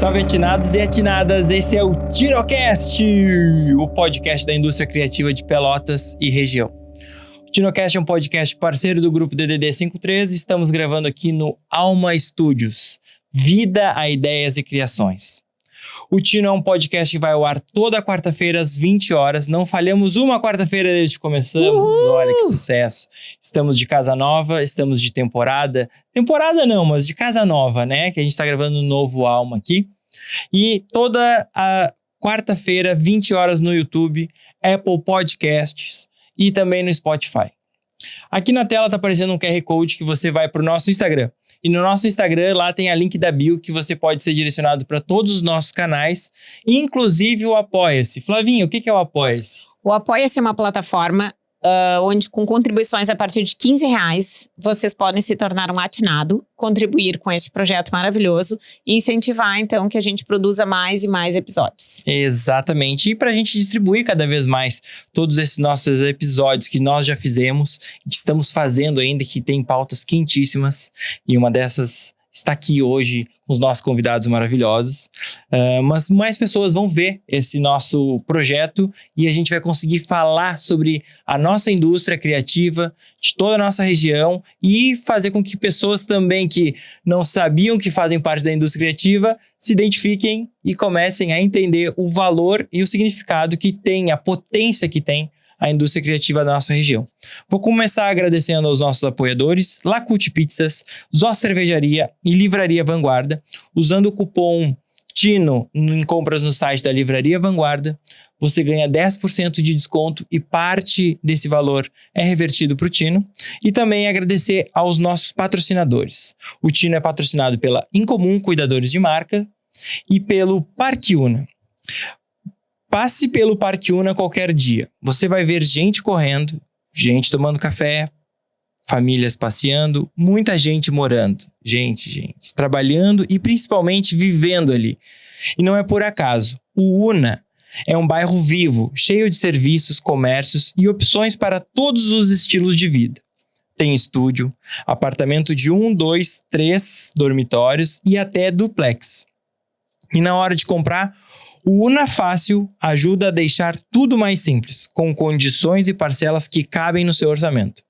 Salve atinados e atinadas, esse é o TinoCast, o podcast da indústria criativa de Pelotas e região. O TinoCast é um podcast parceiro do grupo DDD 53 e estamos gravando aqui no Alma Studios, vida a ideias e criações. O Tino é um podcast que vai ao ar toda quarta-feira às 20 horas. Não falhamos uma quarta-feira desde que começamos. Olha que sucesso. Estamos de casa nova, estamos de temporada. Temporada não, mas de casa nova, né? Que a gente tá gravando um novo Alma aqui. E toda a quarta-feira, 20 horas no YouTube, Apple Podcasts e também no Spotify. Aqui na tela tá aparecendo um QR Code que você vai pro nosso Instagram. E no nosso Instagram, lá tem a link da bio que você pode ser direcionado para todos os nossos canais, inclusive o Apoia-se. Flavinho, o que é o Apoia-se? O Apoia-se é uma plataforma onde, com contribuições a partir de R$15, vocês podem se tornar um atinado, contribuir com este projeto maravilhoso e incentivar, então, que a gente produza mais e mais episódios. Exatamente. E para a gente distribuir cada vez mais todos esses nossos episódios que nós já fizemos, que estamos fazendo ainda, que tem pautas quentíssimas, e uma dessas está aqui hoje com os nossos convidados maravilhosos. Mas mais pessoas vão ver esse nosso projeto e a gente vai conseguir falar sobre a nossa indústria criativa de toda a nossa região e fazer com que pessoas também que não sabiam que fazem parte da indústria criativa se identifiquem e comecem a entender o valor e o significado que tem, a potência que tem a indústria criativa da nossa região. Vou começar agradecendo aos nossos apoiadores, Lacute Pizzas, Zó Cervejaria e Livraria Vanguarda. Usando o cupom TINO em compras no site da Livraria Vanguarda, você ganha 10% de desconto e parte desse valor é revertido para o Tino. E também agradecer aos nossos patrocinadores. O Tino é patrocinado pela Incomum Cuidadores de Marca e pelo Parque Una. Passe pelo Parque Una qualquer dia. Você vai ver gente correndo, gente tomando café, famílias passeando, muita gente morando. Gente, trabalhando e principalmente vivendo ali. E não é por acaso. O Una é um bairro vivo, cheio de serviços, comércios e opções para todos os estilos de vida. Tem estúdio, apartamento de 1, 2, 3 dormitórios e até duplex. E na hora de comprar, o Una Fácil ajuda a deixar tudo mais simples, com condições e parcelas que cabem no seu orçamento.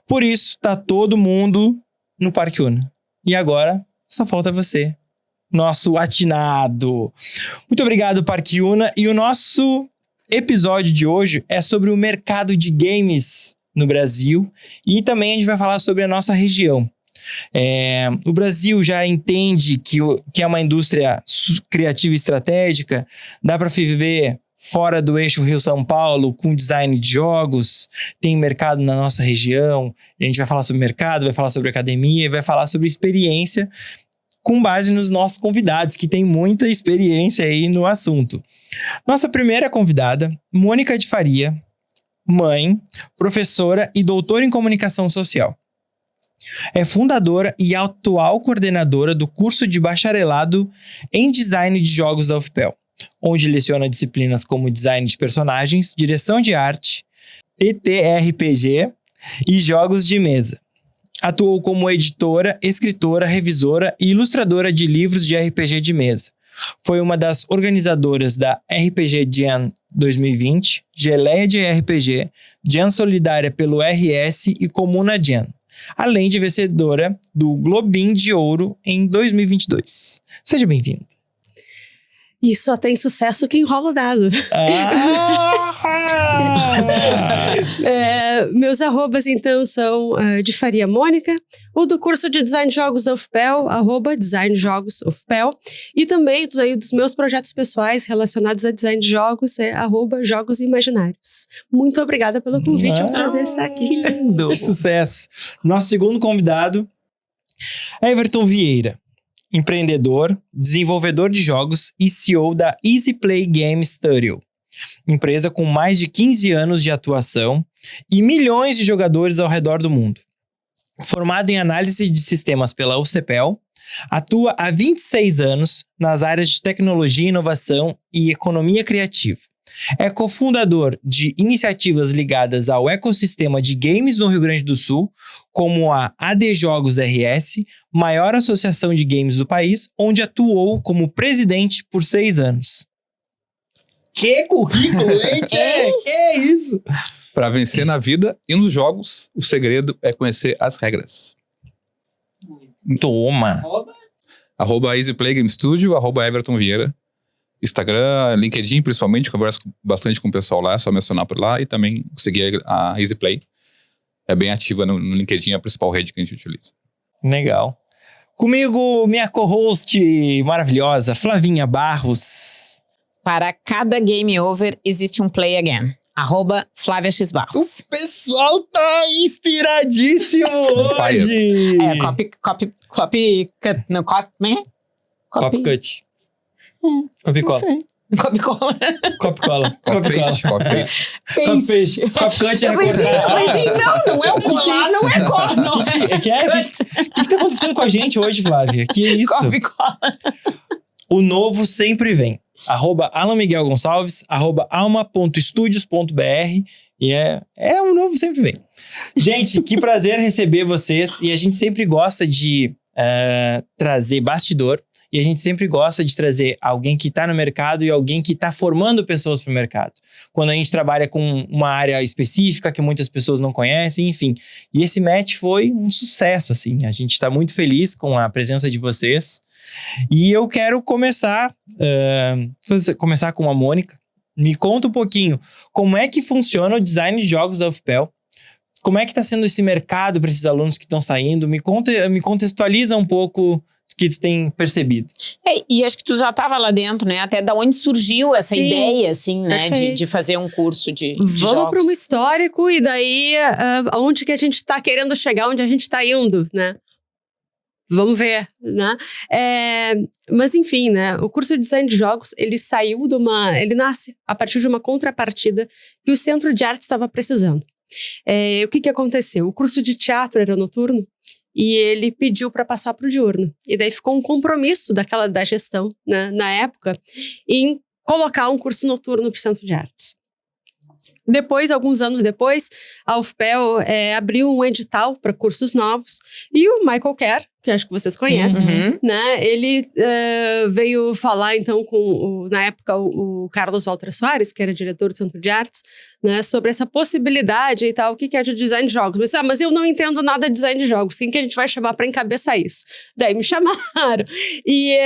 Por isso, tá todo mundo no Parque Una. E agora, só falta você, nosso atinado. Muito obrigado, Parque Una. E o nosso episódio de hoje é sobre o mercado de games no Brasil. E também a gente vai falar sobre a nossa região. O Brasil já entende que é uma indústria criativa e estratégica, dá para viver fora do eixo Rio-São Paulo com design de jogos, tem mercado na nossa região, a gente vai falar sobre mercado, vai falar sobre academia, vai falar sobre experiência com base nos nossos convidados, que tem muita experiência aí no assunto. Nossa primeira convidada, Mônica de Faria, mãe, professora e doutora em comunicação social. É fundadora e atual coordenadora do curso de bacharelado em design de jogos da UFPEL, onde leciona disciplinas como design de personagens, direção de arte, TTRPG e jogos de mesa. Atuou como editora, escritora, revisora e ilustradora de livros de RPG de mesa. Foi uma das organizadoras da RPG Jam 2020, Geleia de RPG, Jam Solidária pelo RS e Comuna Jam, além de vencedora do Globinho de Ouro em 2022. Seja bem-vindo. E só tem sucesso que enrola dado. Meus arrobas, então, são de Faria Mônica, o do curso de Design de Jogos da UFPEL, @Design Jogos UFPEL, e também dos meus projetos pessoais relacionados a design de jogos, @Jogos Imaginários. Muito obrigada pelo convite, é um prazer estar aqui. Lindo, sucesso. Nosso segundo convidado é Everton Vieira. Empreendedor, desenvolvedor de jogos e CEO da Easy Play Game Studio, empresa com mais de 15 anos de atuação e milhões de jogadores ao redor do mundo. Formado em análise de sistemas pela UCPEL, atua há 26 anos nas áreas de tecnologia, inovação e economia criativa. É cofundador de iniciativas ligadas ao ecossistema de games no Rio Grande do Sul, como a AD Jogos RS, maior associação de games do país, onde atuou como presidente por 6 anos. Que currículo, hein, Tchê? Que isso? Para vencer na vida e nos jogos, o segredo é conhecer as regras. Toma! @EasyPlay Game Studio, @Everton Vieira. Instagram, LinkedIn principalmente, converso bastante com o pessoal lá, é só mencionar por lá. E também seguir a EasyPlay. É bem ativa no LinkedIn, é a principal rede que a gente utiliza. Legal. Comigo, minha co-host maravilhosa, Flavinha Barros. Para cada game over, existe um play again. @Flávia X Barros. O pessoal tá inspiradíssimo hoje! Copy cut. Não, copy Copy-cut. Copy-cola. Copy-cola. Copy-cola. Copy-paste. Copy-paste. Copy-cut é Eu pensei, não é o colar, não é cola. O que tá acontecendo com a gente hoje, Flávia? Que isso? Copy-cola. O novo sempre vem. @Alan Miguel Gonçalves, @alma.studios.br e o novo sempre vem. Gente, que prazer receber vocês e a gente sempre gosta de trazer bastidor e a gente sempre gosta de trazer alguém que está no mercado e alguém que está formando pessoas para o mercado. Quando a gente trabalha com uma área específica que muitas pessoas não conhecem, enfim. E esse match foi um sucesso, assim. A gente está muito feliz com a presença de vocês. E eu quero começar com a Mônica. Me conta um pouquinho como é que funciona o design de jogos da UFPEL. Como é que está sendo esse mercado para esses alunos que estão saindo? Me contextualiza um pouco o que tu tem percebido. E acho que tu já estava lá dentro, né? Até da onde surgiu essa ideia, assim, né? De fazer um curso de jogos. Vamos para um histórico e daí onde que a gente está querendo chegar, onde a gente está indo, né? Vamos ver, né? Mas enfim, né? O curso de design de jogos, ele nasce a partir de uma contrapartida que o Centro de Arte estava precisando. O que aconteceu? O curso de teatro era noturno e ele pediu para passar para o diurno. E daí ficou um compromisso da gestão, né, na época, em colocar um curso noturno para o Centro de Artes. Depois, alguns anos depois, a UFPEL abriu um edital para cursos novos e o Michael Kerr, que acho que vocês conhecem, né? Ele veio falar, então, na época, o Carlos Walter Soares, que era diretor do Centro de Artes, né, sobre essa possibilidade e tal, o que é de design de jogos. Mas eu não entendo nada de design de jogos, quem que a gente vai chamar para encabeçar isso? Daí me chamaram. E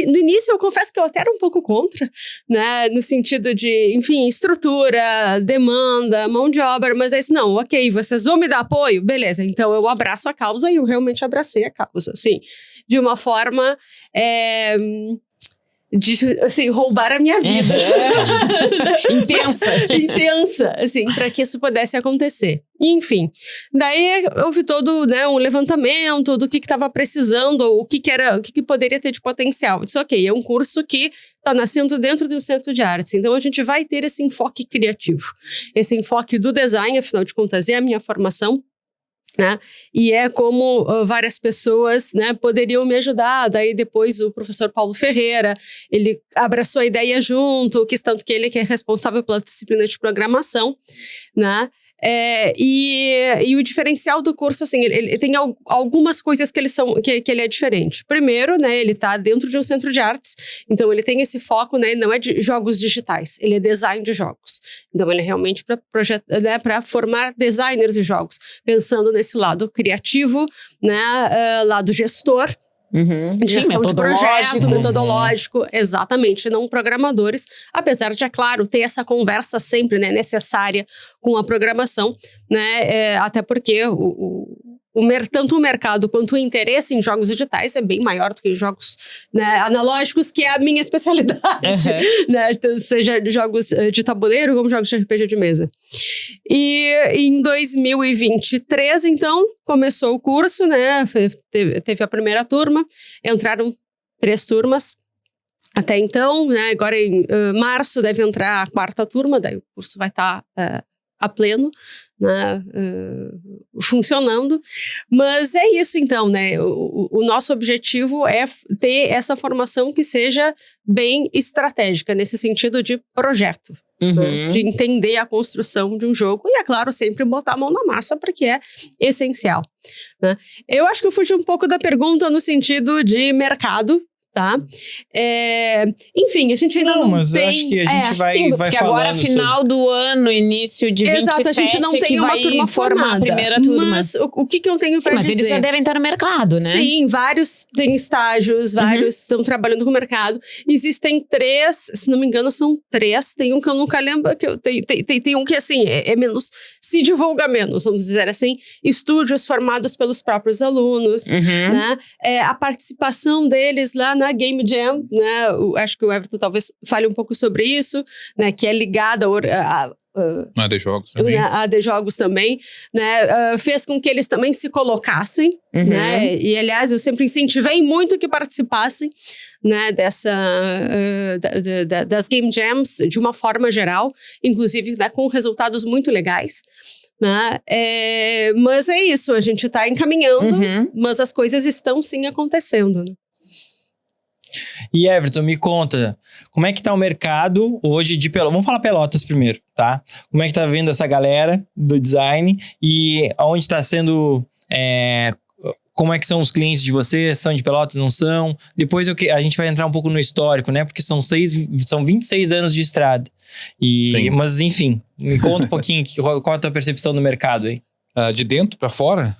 no início eu confesso que eu até era um pouco contra, né, no sentido de, enfim, estrutura, demanda, mão de obra, mas é isso, não, ok, vocês vão me dar apoio? Beleza, então eu abraço a causa e eu realmente abracei a causa, assim, de uma forma... de, assim, roubar a minha vida. Intensa, assim, para que isso pudesse acontecer. E, enfim, daí houve todo, né, um levantamento do que estava precisando, o que poderia ter de potencial. Eu disse, ok, é um curso que está nascendo dentro de um centro de artes, então a gente vai ter esse enfoque criativo, esse enfoque do design, afinal de contas, é a minha formação, né? E é como várias pessoas, né, poderiam me ajudar. Daí depois o professor Paulo Ferreira, ele abraçou a ideia junto, tanto que ele que é responsável pela disciplina de programação, né? E o diferencial do curso, assim, ele tem algumas coisas que ele é diferente. Primeiro, né, ele está dentro de um centro de artes, então ele tem esse foco, né, não é de jogos digitais, ele é design de jogos. Então ele é realmente para formar designers de jogos, pensando nesse lado criativo, né, lado gestor. Gestão de projeto, metodológico, exatamente, não programadores, apesar de, é claro, ter essa conversa sempre, né, necessária com a programação, né, até porque tanto o mercado quanto o interesse em jogos digitais é bem maior do que em jogos, né, analógicos, que é a minha especialidade, né, seja jogos de tabuleiro como jogos de RPG de mesa. E em 2023, então, começou o curso, né, teve a primeira turma, entraram 3 turmas até então, né, agora em março deve entrar a 4ª turma, daí o curso vai estar a pleno, né, funcionando, mas é isso então, né, o nosso objetivo é ter essa formação que seja bem estratégica, nesse sentido de projeto, né? De entender a construção de um jogo e, é claro, sempre botar a mão na massa, porque é essencial, né? Eu acho que eu fugi um pouco da pergunta no sentido de mercado, tá? Enfim, a gente ainda não mas tem... eu acho que a gente vai Sim, vai porque falando agora, final do ano, início de 27, Exato, a gente não tem uma vai turma formar formada. a primeira turma. Mas o que eu tenho Sim, para mas dizer? eles já devem estar no mercado, né? Sim, vários têm estágios, vários estão trabalhando com o mercado. Existem 3, se não me engano, são 3. Tem um que eu nunca lembro, que tem um que, assim, é menos... Se divulga menos, vamos dizer assim. Estúdios formados pelos próprios alunos, né? A participação deles lá na Game Jam, né? Acho que o Everton talvez fale um pouco sobre isso, né? Que é ligada A AD Jogos também. A AD Jogos também, né? Fez com que eles também se colocassem, né? E, aliás, eu sempre incentivei muito que participassem, né? Das Game Jams, de uma forma geral, inclusive, né? Com resultados muito legais, né? Mas é isso, a gente está encaminhando, mas as coisas estão sim acontecendo, né? E Everton, me conta, como é que tá o mercado hoje de Pelotas? Vamos falar Pelotas primeiro, tá? Como é que tá vendo essa galera do design e aonde está sendo... como é que são os clientes de vocês? São de Pelotas, não são? Depois a gente vai entrar um pouco no histórico, né? Porque são 26 anos de estrada. Mas, enfim, me conta um pouquinho qual é a tua percepção do mercado aí. De dentro para fora,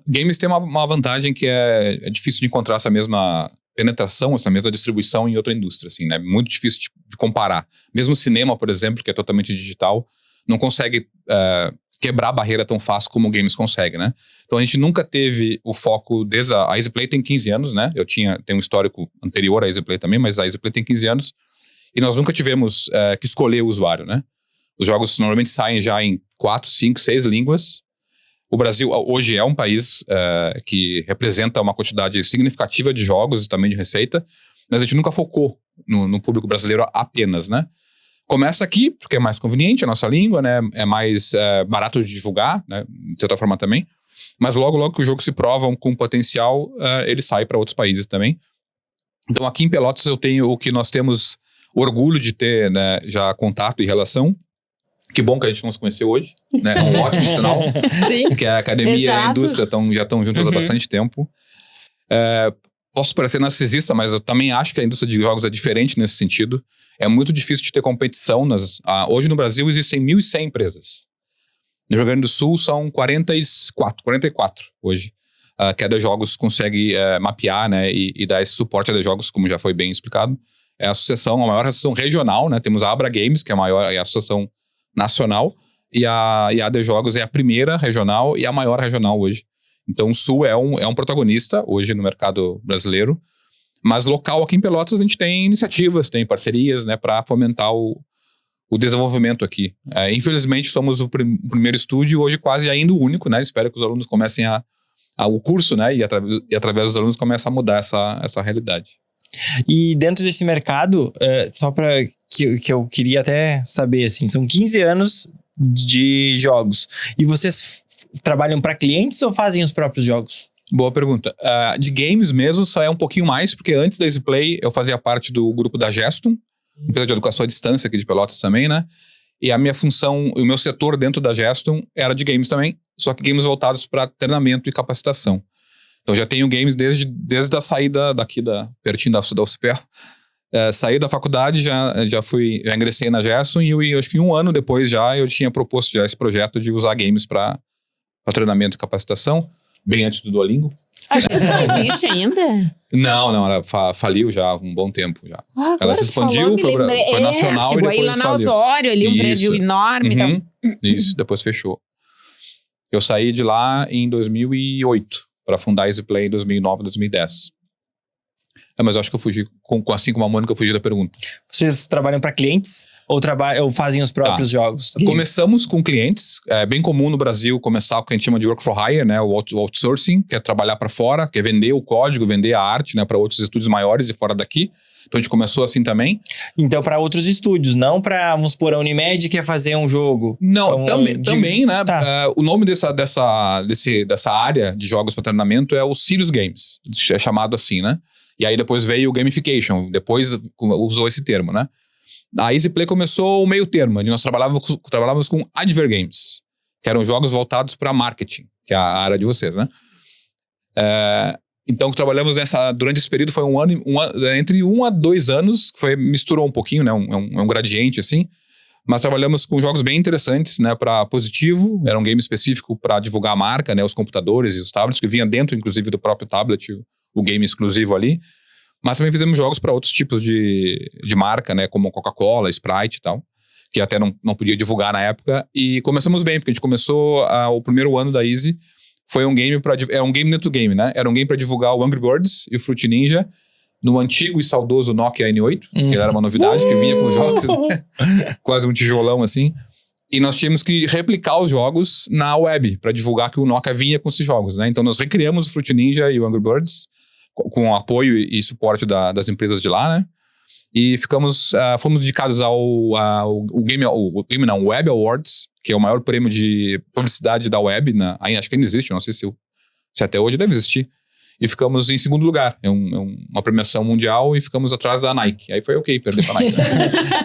games tem uma vantagem que é difícil de encontrar essa mesma penetração, essa mesma distribuição em outra indústria, assim, né? Muito difícil de comparar. Mesmo o cinema, por exemplo, que é totalmente digital, não consegue quebrar a barreira tão fácil como o games consegue, né? Então a gente nunca teve o foco desde a EasyPlay tem 15 anos, né? Tenho um histórico anterior à EasyPlay também, mas a EasyPlay tem 15 anos e nós nunca tivemos que escolher o usuário, né? Os jogos normalmente saem já em 4, 5, 6 línguas. O Brasil hoje é um país que representa uma quantidade significativa de jogos e também de receita, mas a gente nunca focou no público brasileiro apenas, né? Começa aqui, porque é mais conveniente a nossa língua, né? É mais barato de divulgar, né? De certa forma também. Mas logo que o jogo se prova com potencial, ele sai para outros países também. Então aqui em Pelotas o que nós temos orgulho de ter, né, já contato e relação. Que bom que a gente não se conheceu hoje, né? É um ótimo sinal. Sim. Que a academia e a indústria já estão juntas há bastante tempo. Posso parecer narcisista, mas eu também acho que a indústria de jogos é diferente nesse sentido. É muito difícil de ter competição. Hoje no Brasil existem 1.100 empresas. No Rio Grande do Sul são 44 hoje. Que a AD Jogos consegue mapear, né, e dar esse suporte à AD Jogos, como já foi bem explicado. É a maior associação regional, né? Temos a Abra Games, que é a associação nacional, e a AD Jogos é a primeira regional e a maior regional hoje. Então o Sul é um protagonista hoje no mercado brasileiro, mas local aqui em Pelotas a gente tem iniciativas, tem parcerias, né, para fomentar o desenvolvimento aqui. Infelizmente somos o primeiro estúdio, hoje quase ainda o único, né? Espero que os alunos comecem o curso, né, e através dos alunos comece a mudar essa realidade. E dentro desse mercado, só para que eu queria até saber, assim, são 15 anos de jogos. E vocês trabalham para clientes ou fazem os próprios jogos? Boa pergunta. De games mesmo, só é um pouquinho mais, porque antes da EasyPlay eu fazia parte do grupo da Gestum, empresa de educação à distância aqui de Pelotas também, né? E a minha função, o meu setor dentro da Gestum era de games também, só que games voltados para treinamento e capacitação. Então já tenho games desde a saída daqui pertinho da UFPEL. Saí da faculdade, já ingressei na Gestum e acho que 1 ano depois eu tinha proposto já esse projeto de usar games para treinamento e capacitação, bem antes do Duolingo. A gente não existe ainda? Não, ela faliu já há um bom tempo já. Ela se expandiu, falou, foi nacional e depois aí lá na faliu. Osório, ali um prédio enorme. Uhum. Isso, depois fechou. Eu saí de lá em 2008 para fundar a EasyPlay em 2009, 2010. Mas eu acho que eu fugi, assim como a Mônica, eu fugi da pergunta. Vocês trabalham para clientes ou fazem os próprios jogos? Começamos com clientes. É bem comum no Brasil começar com o que a gente chama de work for hire, né? O outsourcing, que é trabalhar para fora, que é vender o código, vender a arte, né, para outros estúdios maiores e fora daqui. Então a gente começou assim também. Então para outros estúdios, não para, vamos supor, a Unimed quer fazer um jogo. Não, também, né? Tá. O nome dessa área de jogos para treinamento é o Serious Games. É chamado assim, né? E aí depois veio o gamification, depois usou esse termo, né? A EasyPlay começou o meio termo. Nós trabalhávamos com Adver Games, que eram jogos voltados para marketing, que é a área de vocês, né? Então, trabalhamos durante esse período, foi entre 1 a 2 anos, que misturou um pouquinho, né? Um gradiente, assim. Mas trabalhamos com jogos bem interessantes, né? Para Positivo, era um game específico para divulgar a marca, né? Os computadores e os tablets, que vinha dentro, inclusive, do próprio tablet, o game exclusivo ali. Mas também fizemos jogos para outros tipos de marca, né? Como Coca-Cola, Sprite e tal, que até não podia divulgar na época. E começamos bem, porque a gente começou o primeiro ano da Easy, foi um game era um game dentro do game, né? Era um game para divulgar o Angry Birds e o Fruit Ninja no antigo e saudoso Nokia N8, que era uma novidade que vinha com os jogos, né? Quase um tijolão assim. E nós tínhamos que replicar os jogos na web para divulgar que o Nokia vinha com esses jogos, né? Então nós recriamos o Fruit Ninja e o Angry Birds com o apoio e suporte das empresas de lá, né? E fomos dedicados ao Web Awards, que é o maior prêmio de publicidade da web, acho que ainda existe, não sei se até hoje deve existir. E ficamos em segundo lugar. É uma premiação mundial e ficamos atrás da Nike. Aí foi ok, perder pra Nike. Né?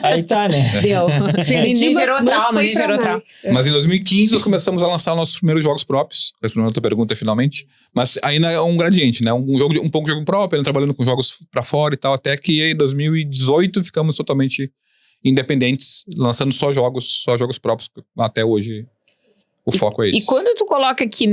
Aí tá, né? Deu. Nem gerou trauma. Mas em 2015 nós começamos a lançar nossos primeiros jogos próprios. Respondendo a tua pergunta finalmente. Mas ainda é um gradiente, né? Um pouco de jogo próprio, trabalhando com jogos pra fora e tal. Até que em 2018 ficamos totalmente independentes, lançando só jogos próprios. Até hoje o foco é esse. E quando tu coloca que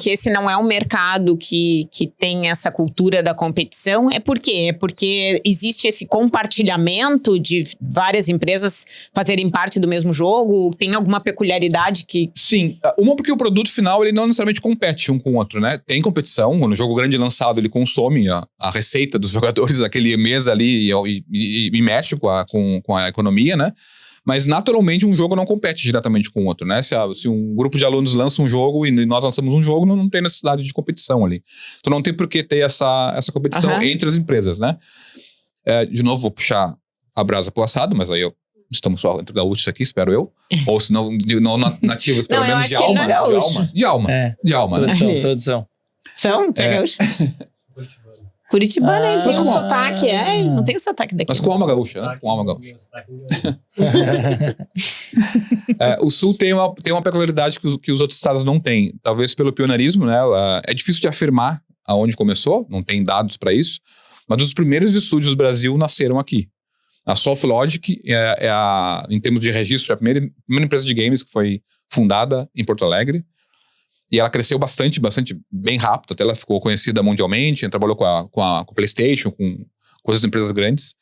esse não é um mercado que tem essa cultura da competição, é por quê? É porque existe esse compartilhamento de várias empresas fazerem parte do mesmo jogo? Tem alguma peculiaridade que... Sim, porque o produto final ele não necessariamente compete um com o outro, né? Tem competição, quando o jogo grande é lançado ele consome a receita dos jogadores daquele mês ali e mexe com a economia, né? Mas, naturalmente, um jogo não compete diretamente com o outro, né? Se um grupo de alunos lança um jogo e nós lançamos um jogo, não tem necessidade de competição ali. Então, não tem por que ter essa competição entre as empresas, né? De novo, vou puxar a brasa pro assado, mas aí estamos só entre gaúchos aqui, espero eu. Ou se não nativos, pelo menos de alma. De alma, né? Produção. São? Tu é gaúcho? Curitibano, ele tem um sotaque, não tem o sotaque daqui. Mas com alma gaúcha, né? Com alma gaúcha. O Sul tem uma peculiaridade que os outros estados não têm. Talvez pelo pioneirismo, né? É difícil de afirmar aonde começou, não tem dados para isso, mas os primeiros estúdios do Brasil nasceram aqui. A SoftLogic em termos de registro, é a primeira empresa de games que foi fundada em Porto Alegre. E ela cresceu bastante, bem rápido, até ela ficou conhecida mundialmente, trabalhou com a PlayStation, com outras empresas grandes.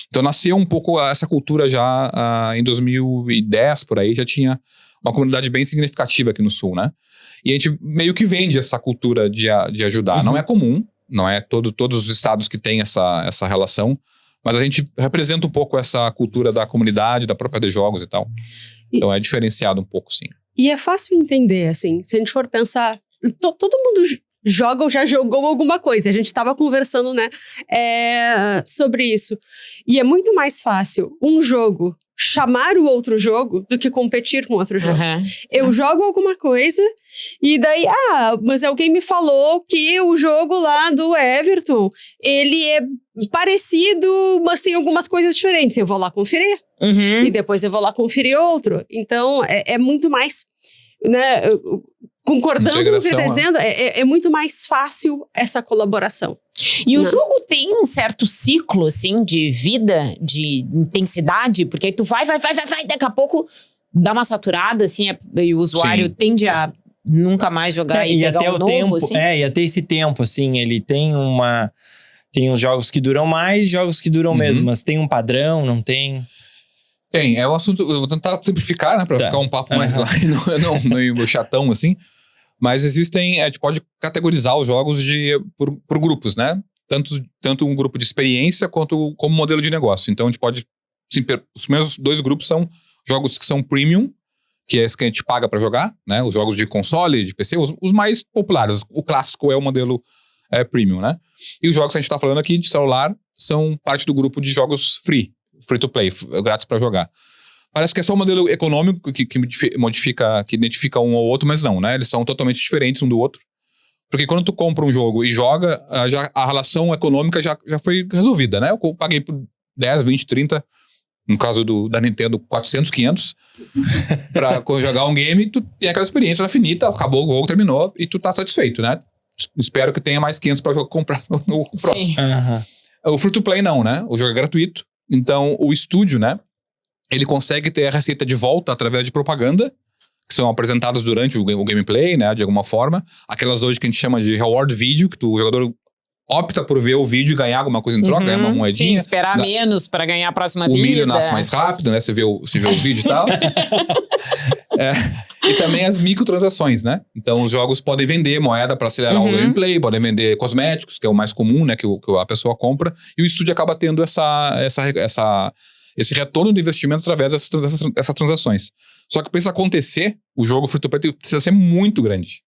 Então nasceu um pouco essa cultura já em 2010, por aí, já tinha uma comunidade bem significativa aqui no Sul, né? E a gente meio que vende essa cultura de ajudar. Uhum. Não é comum, não é todos os estados que têm essa relação, mas a gente representa um pouco essa cultura da comunidade, da própria de jogos e tal. Então é diferenciado um pouco, sim. E é fácil entender, assim, se a gente for pensar, todo mundo joga ou já jogou alguma coisa. A gente estava conversando, né, sobre isso. E é muito mais fácil um jogo chamar o outro jogo do que competir com outro jogo. Uhum. Eu jogo alguma coisa e daí, mas alguém me falou que o jogo lá do Everton, ele é parecido, mas tem algumas coisas diferentes. Eu vou lá conferir. Uhum. E depois eu vou lá conferir outro. Então, é muito mais, né, concordando com o que você está dizendo, é muito mais fácil essa colaboração. E o jogo tem um certo ciclo, assim, de vida, de intensidade, porque aí tu vai, daqui a pouco dá uma saturada, assim, e o usuário tende a nunca mais jogar e pegar até um o novo, tempo, assim. E até esse tempo, assim, ele tem tem os jogos que duram mais, jogos que duram mesmo, mas tem um padrão, não tem... Tem, é um assunto, eu vou tentar simplificar, né, pra ficar um papo mais meio chatão, assim. Mas existem, a gente pode categorizar os jogos por grupos, né? Tanto um grupo de experiência quanto como modelo de negócio. Então a gente pode, os primeiros 2 grupos são jogos que são premium, que é esse que a gente paga pra jogar, né? Os jogos de console, de PC, os mais populares. O clássico é o modelo premium, né? E os jogos que a gente tá falando aqui de celular são parte do grupo de jogos free to play, grátis pra jogar. Parece que é só o modelo econômico que identifica um ou outro, mas não, né? Eles são totalmente diferentes um do outro. Porque quando tu compra um jogo e joga, a relação econômica já foi resolvida, né? Eu paguei por 10, 20, 30, No caso da Nintendo, 400, 500. Pra jogar um game, tu tem aquela experiência finita, acabou o jogo, terminou, e tu tá satisfeito, né? Espero que tenha mais 500 pra comprar no próximo. O Free-to-Play não, né? O jogo é gratuito. Então, o estúdio, né? Ele consegue ter a receita de volta através de propaganda, que são apresentadas durante o gameplay, né? De alguma forma. Aquelas hoje que a gente chama de reward video, que o jogador opta por ver o vídeo e ganhar alguma coisa em troca, ganhar uma moedinha. Sim, esperar menos para ganhar a próxima vida. O milho nasce mais rápido, né? Você vê o vídeo e tal. E também as microtransações, né? Então, os jogos podem vender moeda para acelerar o gameplay, podem vender cosméticos, que é o mais comum, né? Que a pessoa compra. E o estúdio acaba tendo esse retorno do investimento através dessas transações. Só que para isso acontecer, o jogo free-to-play precisa ser muito grande.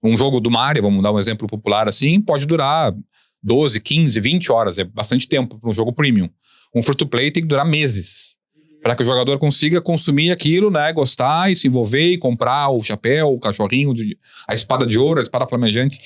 Um jogo do Mario, vamos dar um exemplo popular assim, pode durar 12, 15, 20 horas. É bastante tempo para um jogo premium. Um free-to-play tem que durar meses. Para que o jogador consiga consumir aquilo, né? Gostar e se envolver e comprar o chapéu, o cachorrinho, a espada de ouro, a espada flamejante.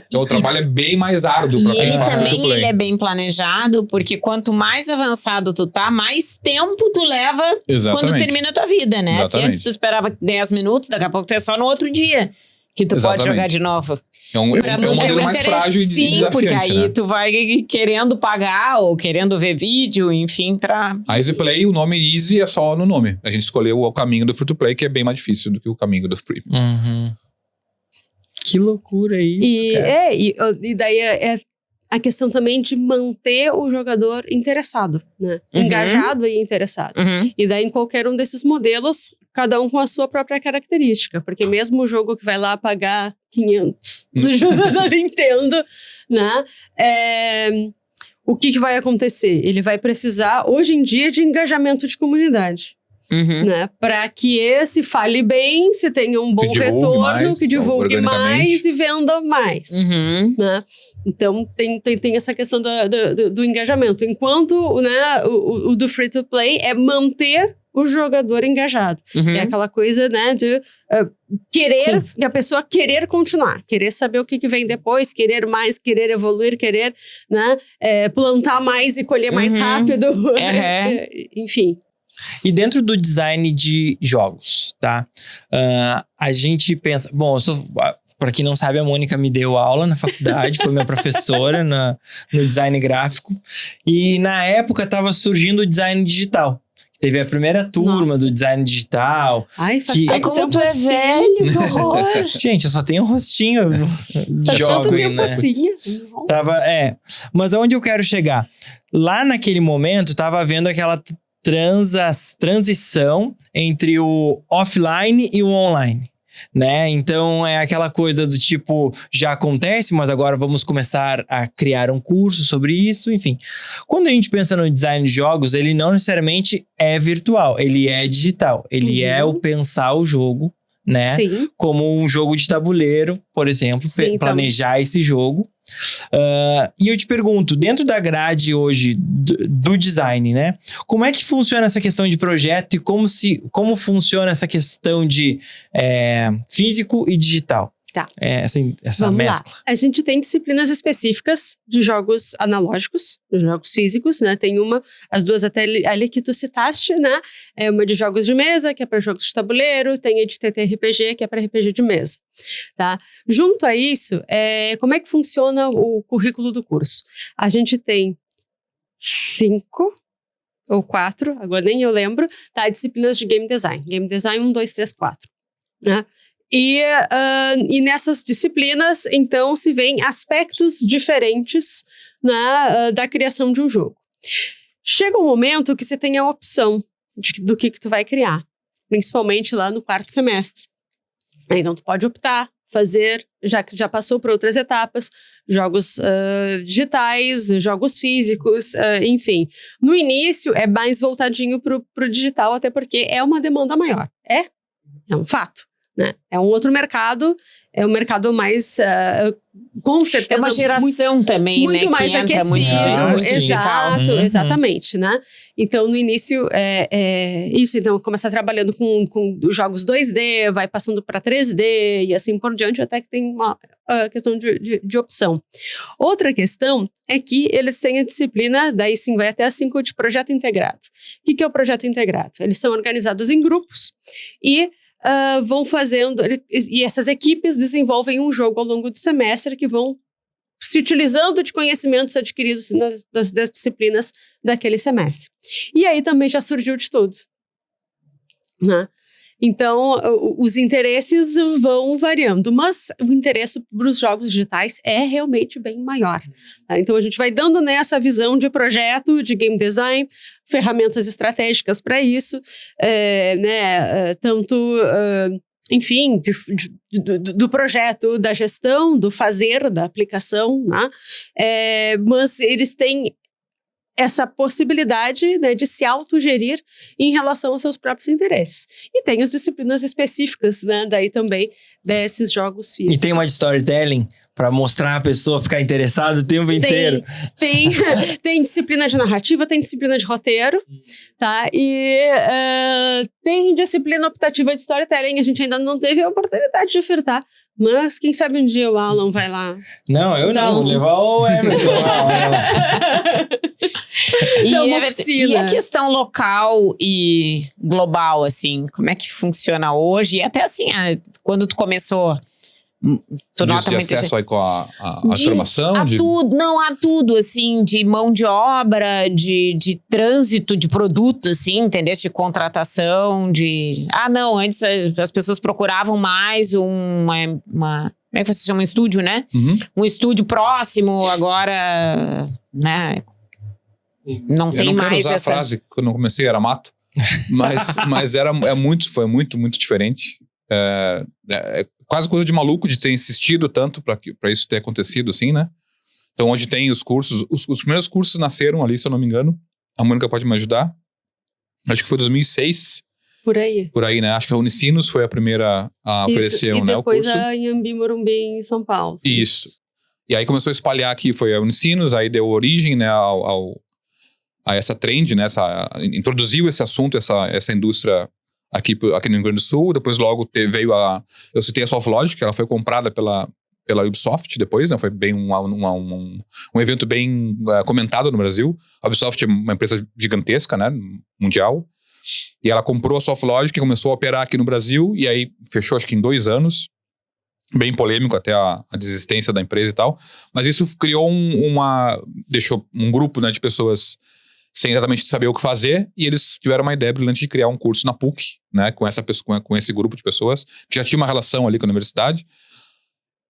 Então o trabalho é bem mais árduo para quem faz free-to-play. E ele é bem planejado, porque quanto mais avançado tu tá, mais tempo tu leva quando termina a tua vida, né? Exatamente. Se antes tu esperava 10 minutos, daqui a pouco tu é só no outro dia que tu pode jogar de novo. É um modelo mais frágil e desafiante, sim, porque aí né? tu vai querendo pagar ou querendo ver vídeo, enfim, pra... A EasyPlay, o nome Easy é só no nome. A gente escolheu o caminho do free-to-play, que é bem mais difícil do que o caminho do premium. Que loucura isso, cara. E daí é a questão também de manter o jogador interessado, né? Engajado e interessado. E daí, em qualquer um desses modelos, cada um com a sua própria característica. Porque mesmo o jogo que vai lá pagar 500 do jogo da Nintendo, né? O que vai acontecer? Ele vai precisar, hoje em dia, de engajamento de comunidade. Né? Para que esse fale bem, se tenha um bom retorno, que divulgue mais e venda mais. Né? Então, tem essa questão do engajamento. Enquanto, né, o do free-to-play é manter o jogador engajado. É aquela coisa, né, de querer, de a pessoa querer continuar, querer saber o que vem depois, querer mais, querer evoluir, querer, né, plantar mais e colher mais rápido. Enfim. E dentro do design de jogos, tá? A gente pensa... Bom, para quem não sabe, a Mônica me deu aula na faculdade, foi minha professora no design gráfico. E na época estava surgindo o design digital. Teve a primeira turma do design digital. Ai, faz tanto como tempo tu é assim. velho, que horror. Gente, eu só tenho um rostinho jovem, né? Mas aonde eu quero chegar? Lá naquele momento, tava havendo aquela transição entre o offline e o online, né? Então é aquela coisa do tipo, já acontece, mas agora vamos começar a criar um curso sobre isso, enfim. Quando a gente pensa no design de jogos, ele não necessariamente é virtual, ele é digital, ele é o pensar o jogo, né? Sim. Como um jogo de tabuleiro, por exemplo, planejar esse jogo. E eu te pergunto, dentro da grade hoje do design, né? Como é que funciona essa questão de projeto e como funciona essa questão de físico e digital? Tá. Essa Vamos mescla. lá. A gente tem disciplinas específicas de jogos analógicos, de jogos físicos, né? Tem as duas até ali que tu citaste, né? É uma de jogos de mesa, que é para jogos de tabuleiro, tem a de TTRPG, que é para RPG de mesa, tá? Junto a isso, como é que funciona o currículo do curso? A gente tem 5 ou 4, agora nem eu lembro, tá? Disciplinas de game design. Game design 1, 2, 3, 4, né? E nessas disciplinas, então, se vêem aspectos diferentes, né, da criação de um jogo. Chega um momento que você tem a opção do que tu vai criar, principalmente lá no 4º semestre. Então, tu pode optar, fazer, já que já passou por outras etapas, jogos digitais, jogos físicos, enfim. No início, é mais voltadinho pro digital, até porque é uma demanda maior. É um fato. Né? É um outro mercado é um mercado mais, com certeza... É uma geração também, muito né? mais que entra aquecido. muito sim, Exato, Uhum. exatamente, né? Então, no início, isso. Então, começar trabalhando com jogos 2D, vai passando para 3D e assim por diante, até que tem uma questão de opção. Outra questão é que eles têm a disciplina, daí sim vai até a 5, de projeto integrado. O que é o projeto integrado? Eles são organizados em grupos e vão fazendo, e essas equipes desenvolvem um jogo ao longo do semestre que vão se utilizando de conhecimentos adquiridos das disciplinas daquele semestre. E aí também já surgiu de tudo, né? Então, os interesses vão variando, mas o interesse para os jogos digitais é realmente bem maior. Tá? Então, a gente vai dando nessa visão de projeto, de game design, ferramentas estratégicas para isso, tanto... enfim, do projeto, da gestão, do fazer, da aplicação, né? Mas eles têm essa possibilidade, né, de se autogerir em relação aos seus próprios interesses. E tem as disciplinas específicas, né, daí também desses jogos físicos. E tem uma de storytelling para mostrar a pessoa ficar interessada o tempo inteiro. Tem disciplina de narrativa, tem disciplina de roteiro, tá? E tem disciplina optativa de storytelling. A gente ainda não teve a oportunidade de ofertar, mas quem sabe um dia o Alan vai lá. Não, eu não. Vou levar o Everton lá. E a questão local e global, assim, como é que funciona hoje? E até assim, quando tu começou... Tu nota de muito acesso aí com a informação? Há tudo, assim, de mão de obra, de trânsito de produto, assim, entendeu? De contratação, antes as pessoas procuravam mais uma como é que você chama? Um estúdio, né? Uhum. Um estúdio próximo, agora, né? Não tem mais essa... Eu não quero usar a frase, quando eu comecei era mato, mas foi muito diferente. Quase coisa de maluco de ter insistido tanto para isso ter acontecido, assim, né? Então, onde tem os cursos... Os primeiros cursos nasceram ali, se eu não me engano. A Mônica pode me ajudar. Acho que foi 2006. Por aí, né? Acho que a Unicinos foi a primeira a oferecer, né, o curso. E depois a Inhambi Morumbi em São Paulo. Isso. E aí começou a espalhar aqui, foi a Unicinos, aí deu origem, né, a essa trend, né? Introduziu esse assunto, essa indústria... Aqui no Rio Grande do Sul, depois logo veio eu citei a Softlogic, que ela foi comprada pela Ubisoft depois, né? Foi bem um evento bem comentado no Brasil. A Ubisoft é uma empresa gigantesca, né? Mundial. E ela comprou a Softlogic e começou a operar aqui no Brasil, e aí fechou acho que em 2 anos. Bem polêmico até a desistência da empresa e tal. Mas isso criou deixou um grupo, né, de pessoas sem exatamente saber o que fazer, e eles tiveram uma ideia brilhante de criar um curso na PUC, né, com esse grupo de pessoas, que já tinha uma relação ali com a universidade,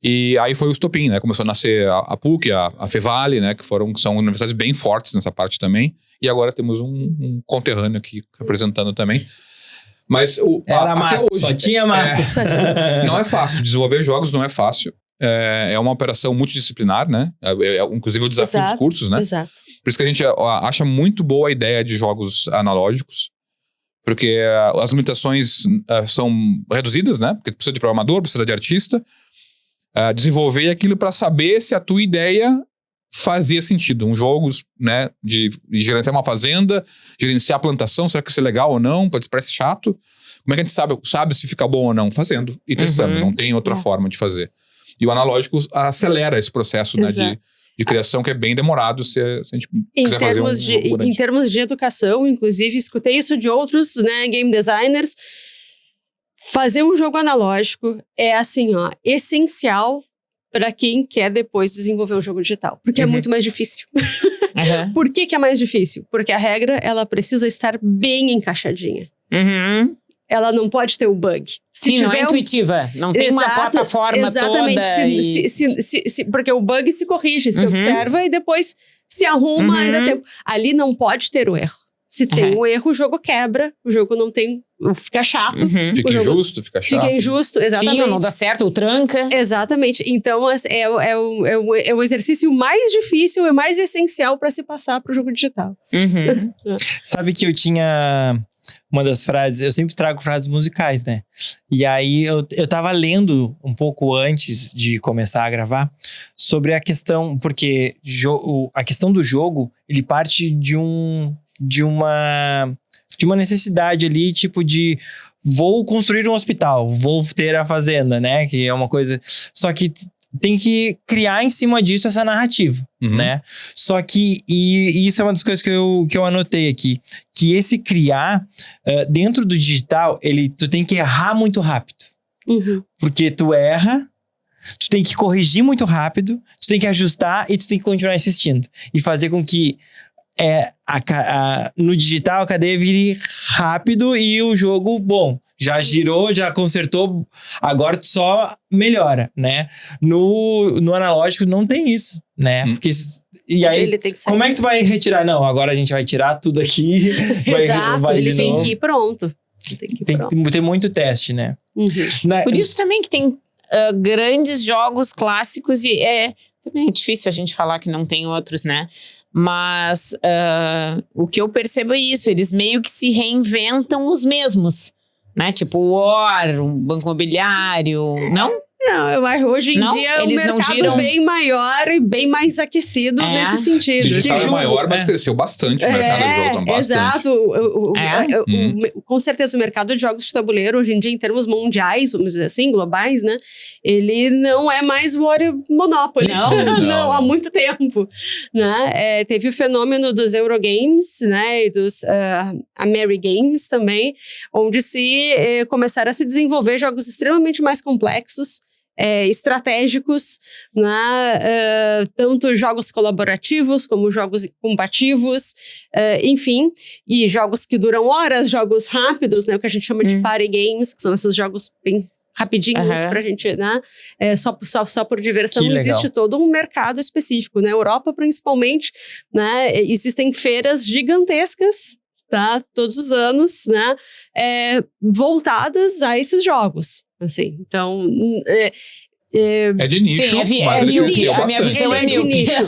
e aí foi o estopim, né, começou a nascer a PUC, a Fevale, né, que são universidades bem fortes nessa parte também, e agora temos um conterrâneo aqui representando também. Mas era mato, hoje, só tinha mato. Não é fácil, desenvolver jogos não é fácil. É uma operação multidisciplinar, né? Inclusive o desafio dos cursos, né? Exato. Por isso que a gente acha muito boa a ideia de jogos analógicos, porque as limitações são reduzidas, né? Porque precisa de programador, precisa de artista. Desenvolver aquilo para saber se a tua ideia fazia sentido. Um jogo, né, de gerenciar uma fazenda, gerenciar a plantação, será que isso é legal ou não? Parece chato. Como é que a gente sabe se fica bom ou não? Fazendo e testando. Não tem outra forma de fazer. E o analógico acelera esse processo, né, de criação, que é bem demorado se a gente quiser fazer um jogo grande. Em termos de educação, inclusive, escutei isso de outros, né, game designers. Fazer um jogo analógico é, assim, essencial para quem quer depois desenvolver um jogo digital. Porque é muito mais difícil. Por que é mais difícil? Porque a regra, ela precisa estar bem encaixadinha. Ela não pode ter o bug. Sim, não é intuitiva. Não tem uma plataforma exatamente, toda. porque o bug se corrige, se observa e depois se arruma ainda tempo. Ali não pode ter o erro. Se tem um erro, o jogo quebra. O jogo não tem... Fica chato. Fica injusto, fica chato. Fica injusto, exatamente. Sim, não dá certo, o tranca. Exatamente. Então, é o exercício mais difícil e mais essencial para se passar para o jogo digital. Sabe que eu tinha uma das frases, eu sempre trago frases musicais, né? E aí eu tava lendo um pouco antes de começar a gravar sobre a questão, porque a questão do jogo, ele parte de uma necessidade ali, tipo de vou construir um hospital, vou ter a fazenda, né? Que é uma coisa... Só que tem que criar em cima disso essa narrativa, né? Só que, e isso é uma das coisas que eu anotei aqui, que esse criar, dentro do digital, tu tem que errar muito rápido. Porque tu erra, tu tem que corrigir muito rápido, tu tem que ajustar e tu tem que continuar insistindo. E fazer com que no digital a cadeia vire rápido e o jogo, bom, já girou, já consertou, agora tu só melhora, né? No analógico não tem isso, né? Porque, e aí, como é que tu vai retirar? Não, agora a gente vai tirar tudo aqui. Exato, ele tem que ir pronto. Tem que ter muito teste, né? Por isso também que tem grandes jogos clássicos e também é difícil a gente falar que não tem outros, né? Mas o que eu percebo é isso, eles meio que se reinventam os mesmos, né? Tipo o War, um banco imobiliário, não? Não, eu acho hoje em dia o mercado é bem maior e bem mais aquecido nesse sentido. O digital é maior, mas cresceu bastante o mercado de jogos. Exato. Com certeza o mercado de jogos de tabuleiro, hoje em dia, em termos mundiais, vamos dizer assim, globais, né? Ele não é mais War e Monopoly. Não, há muito tempo. Né? Teve o fenômeno dos Eurogames, né? E dos Amerigames também, onde começaram a se desenvolver jogos extremamente mais complexos, estratégicos, né? Tanto jogos colaborativos como jogos combativos, enfim, e jogos que duram horas, jogos rápidos, né? O que a gente chama de party games, que são esses jogos bem rapidinhos pra gente, né? Só por diversão. Existe todo um mercado específico. Na Europa, principalmente, né? Existem feiras gigantescas, tá? Todos os anos, né? Voltadas a esses jogos. Assim, então, é de nicho, sim, mas ele cresceu bastante. A minha visão é de nicho.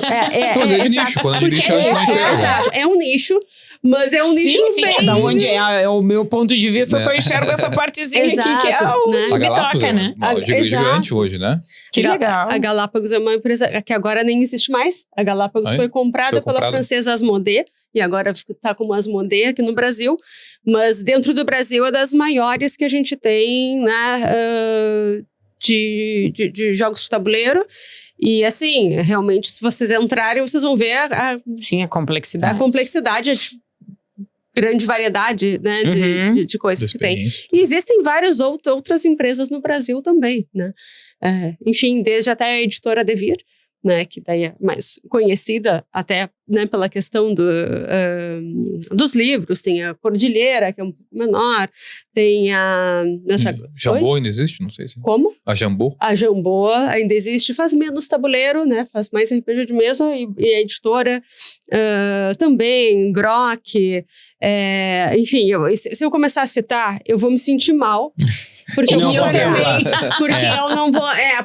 Mas é de nicho, quando é de nicho, a gente enxerga. Exato, é um nicho, mas é um nicho bem... Da onde é o meu ponto de vista, eu só enxergo essa partezinha aqui, que é o né? que toca, né? Gigante hoje, né? Que legal. A Galápagos é uma empresa que agora nem existe mais. A Galápagos foi comprada pela francesa Asmodee, e agora está como Asmodee aqui no Brasil. Mas dentro do Brasil é das maiores que a gente tem, né, de jogos de tabuleiro. E assim, realmente, se vocês entrarem, vocês vão ver a complexidade. A complexidade é de grande variedade, né, de coisas que tem. E existem várias outras empresas no Brasil também, né? Enfim, desde até a editora Devir, né, que daí é mais conhecida até, né, pela questão dos livros. Tem a Cordilheira, que é um pouco menor, tem a... Jambô ainda existe? Não sei se... Como? A Jambô? A Jambô ainda existe, faz menos tabuleiro, né, faz mais RPG de mesa, e a editora também, Grok, enfim, se eu começar a citar, eu vou me sentir mal. Porque eu vou falhar.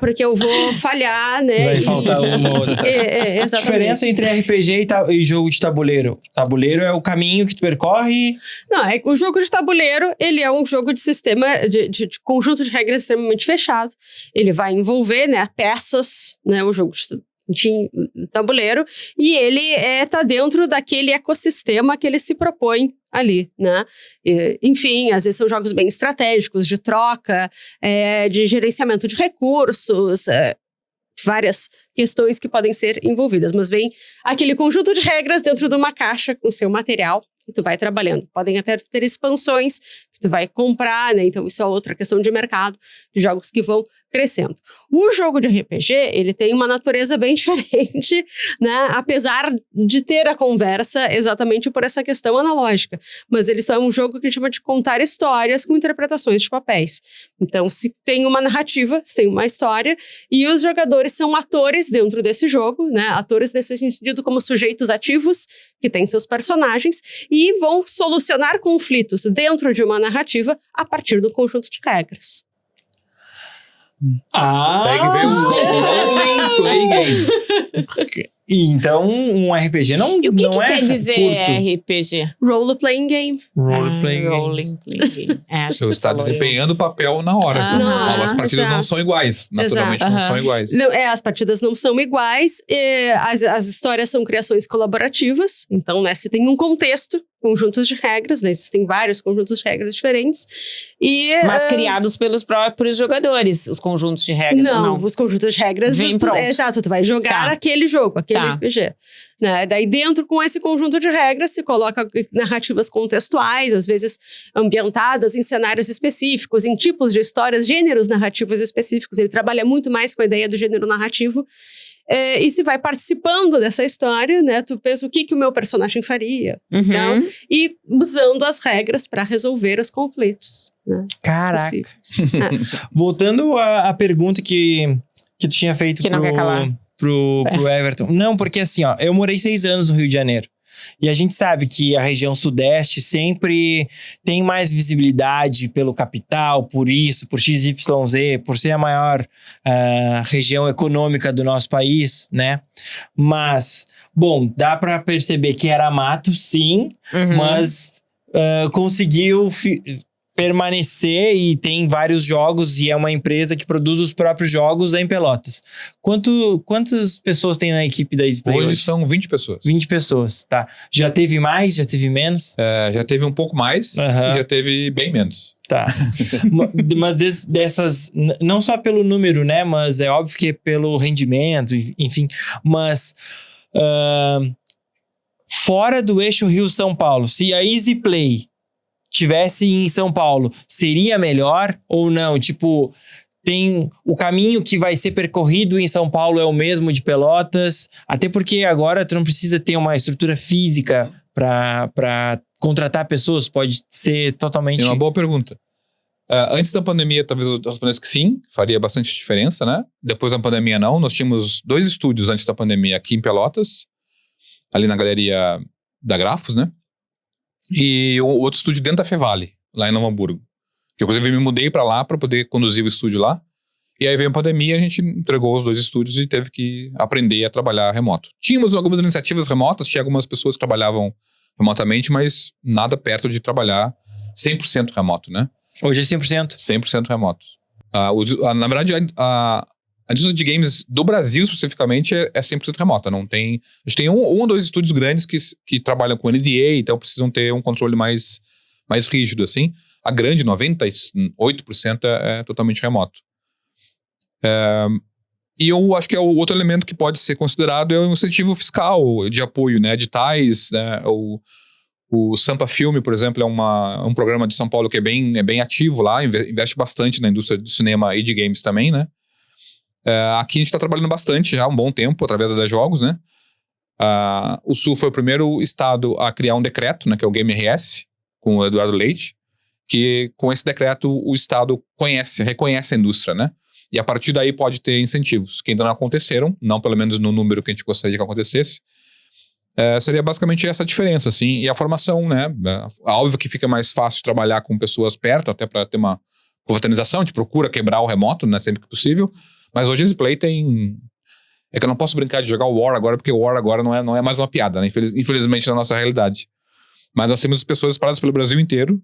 Porque eu vou falhar, né? Vai faltar uma ou outra. Exatamente. A diferença entre RPG e jogo de tabuleiro? Tabuleiro é o caminho que tu percorre? Não, o jogo de tabuleiro, ele é um jogo de sistema, de conjunto de regras extremamente fechado. Ele vai envolver, né, peças, né, o jogo de tabuleiro, e ele tá dentro daquele ecossistema que ele se propõe ali, né? Enfim, às vezes são jogos bem estratégicos, de troca, de gerenciamento de recursos, várias questões que podem ser envolvidas, mas vem aquele conjunto de regras dentro de uma caixa com seu material que tu vai trabalhando. Podem até ter expansões que tu vai comprar, né? Então isso é outra questão de mercado, de jogos que vão crescendo. O jogo de RPG, ele tem uma natureza bem diferente, né? Apesar de ter a conversa exatamente por essa questão analógica. Mas ele só é um jogo que a gente chama de contar histórias com interpretações de papéis. Então, se tem uma narrativa, se tem uma história, e os jogadores são atores dentro desse jogo, né? Atores nesse sentido como sujeitos ativos, que têm seus personagens, e vão solucionar conflitos dentro de uma narrativa a partir do conjunto de regras. Daí que veio o Role Play Game. Então, um RPG não, E o que, não que é quer dizer curto. RPG? Role-playing game. Roleplay. Role-playing game. Acho Você que está falou desempenhando o papel na hora. Aham. As partidas não Exato. são iguais. Naturalmente Exato. não são iguais. Não, as partidas não são iguais, as histórias são criações colaborativas, então, né, se tem um contexto, conjuntos de regras, né, existem vários conjuntos de regras diferentes, Mas criados pelos próprios jogadores, os conjuntos de regras. Não, os conjuntos de regras... Vem pronto. Exato, tu vai jogar Tá. aquele jogo, aquele Tá. RPG. Né? Daí dentro, com esse conjunto de regras, se coloca narrativas contextuais, às vezes ambientadas em cenários específicos, em tipos de histórias, gêneros narrativos específicos. Ele trabalha muito mais com a ideia do gênero narrativo. E se vai participando dessa história, né? Tu pensa o que o meu personagem faria. Uhum. Então, e usando as regras para resolver os conflitos. Né? Caraca. Possíveis. Voltando à pergunta que tu tinha feito Que não quer calar. pro Everton. Não, porque assim, ó, eu morei 6 anos no Rio de Janeiro. E a gente sabe que a região sudeste sempre tem mais visibilidade pelo capital, por isso, por XYZ, por ser a maior região econômica do nosso país, né? Mas, bom, dá pra perceber que era mato, sim, Uhum. mas conseguiu permanecer e tem vários jogos e é uma empresa que produz os próprios jogos em Pelotas. Quantas pessoas tem na equipe da EasyPlay Hoje hoje? são 20 pessoas. 20 pessoas, tá. Já teve mais? Já teve menos? Já teve um pouco mais Aham. e já teve bem menos. Tá. Mas dessas, não só pelo número, né? Mas é óbvio que pelo rendimento, enfim. Mas fora do eixo Rio-São Paulo, se a EasyPlay tivesse em São Paulo, seria melhor ou não? Tipo, tem o caminho que vai ser percorrido em São Paulo é o mesmo de Pelotas, até porque agora tu não precisa ter uma estrutura física para contratar pessoas, pode ser totalmente... É uma boa pergunta. Antes da pandemia, talvez eu respondesse que sim, faria bastante diferença, né? Depois da pandemia, não. Nós tínhamos 2 estúdios antes da pandemia aqui em Pelotas, ali na galeria da Grafos, né? E o outro estúdio dentro da Fevale, lá em Novo Hamburgo. Que, inclusive, me mudei pra lá pra poder conduzir o estúdio lá. E aí veio a pandemia, a gente entregou os 2 estúdios e teve que aprender a trabalhar remoto. Tínhamos algumas iniciativas remotas, tinha algumas pessoas que trabalhavam remotamente, mas nada perto de trabalhar 100% remoto, né? Hoje é 100%. 100% remoto. Na verdade, a indústria de games do Brasil, especificamente, é 100% remota. Não tem... A gente tem um ou 2 estúdios grandes que trabalham com NDA, então precisam ter um controle mais rígido, assim. A grande, 98%, é totalmente remoto. E eu acho que o outro elemento que pode ser considerado é o incentivo fiscal de apoio, né? Editais, né? O Sampa Filme, por exemplo, é um programa de São Paulo que é bem ativo lá, investe bastante na indústria do cinema e de games também, né? Aqui a gente está trabalhando bastante já há um bom tempo, através da Jogos, né? O Sul foi o primeiro estado a criar um decreto, né? Que é o Game RS, com o Eduardo Leite, que com esse decreto o estado reconhece a indústria, né? E a partir daí pode ter incentivos, que ainda não aconteceram, não pelo menos no número que a gente gostaria que acontecesse. Seria basicamente essa diferença, assim. E a formação, né? Óbvio que fica mais fácil trabalhar com pessoas perto, até para ter uma confraternização, a gente procura quebrar o remoto, né? Sempre que possível. Mas hoje a EasyPlay tem... É que eu não posso brincar de jogar o War agora, porque o War agora não é mais uma piada, né? Infelizmente, na nossa realidade. Mas nós temos pessoas espalhadas pelo Brasil inteiro.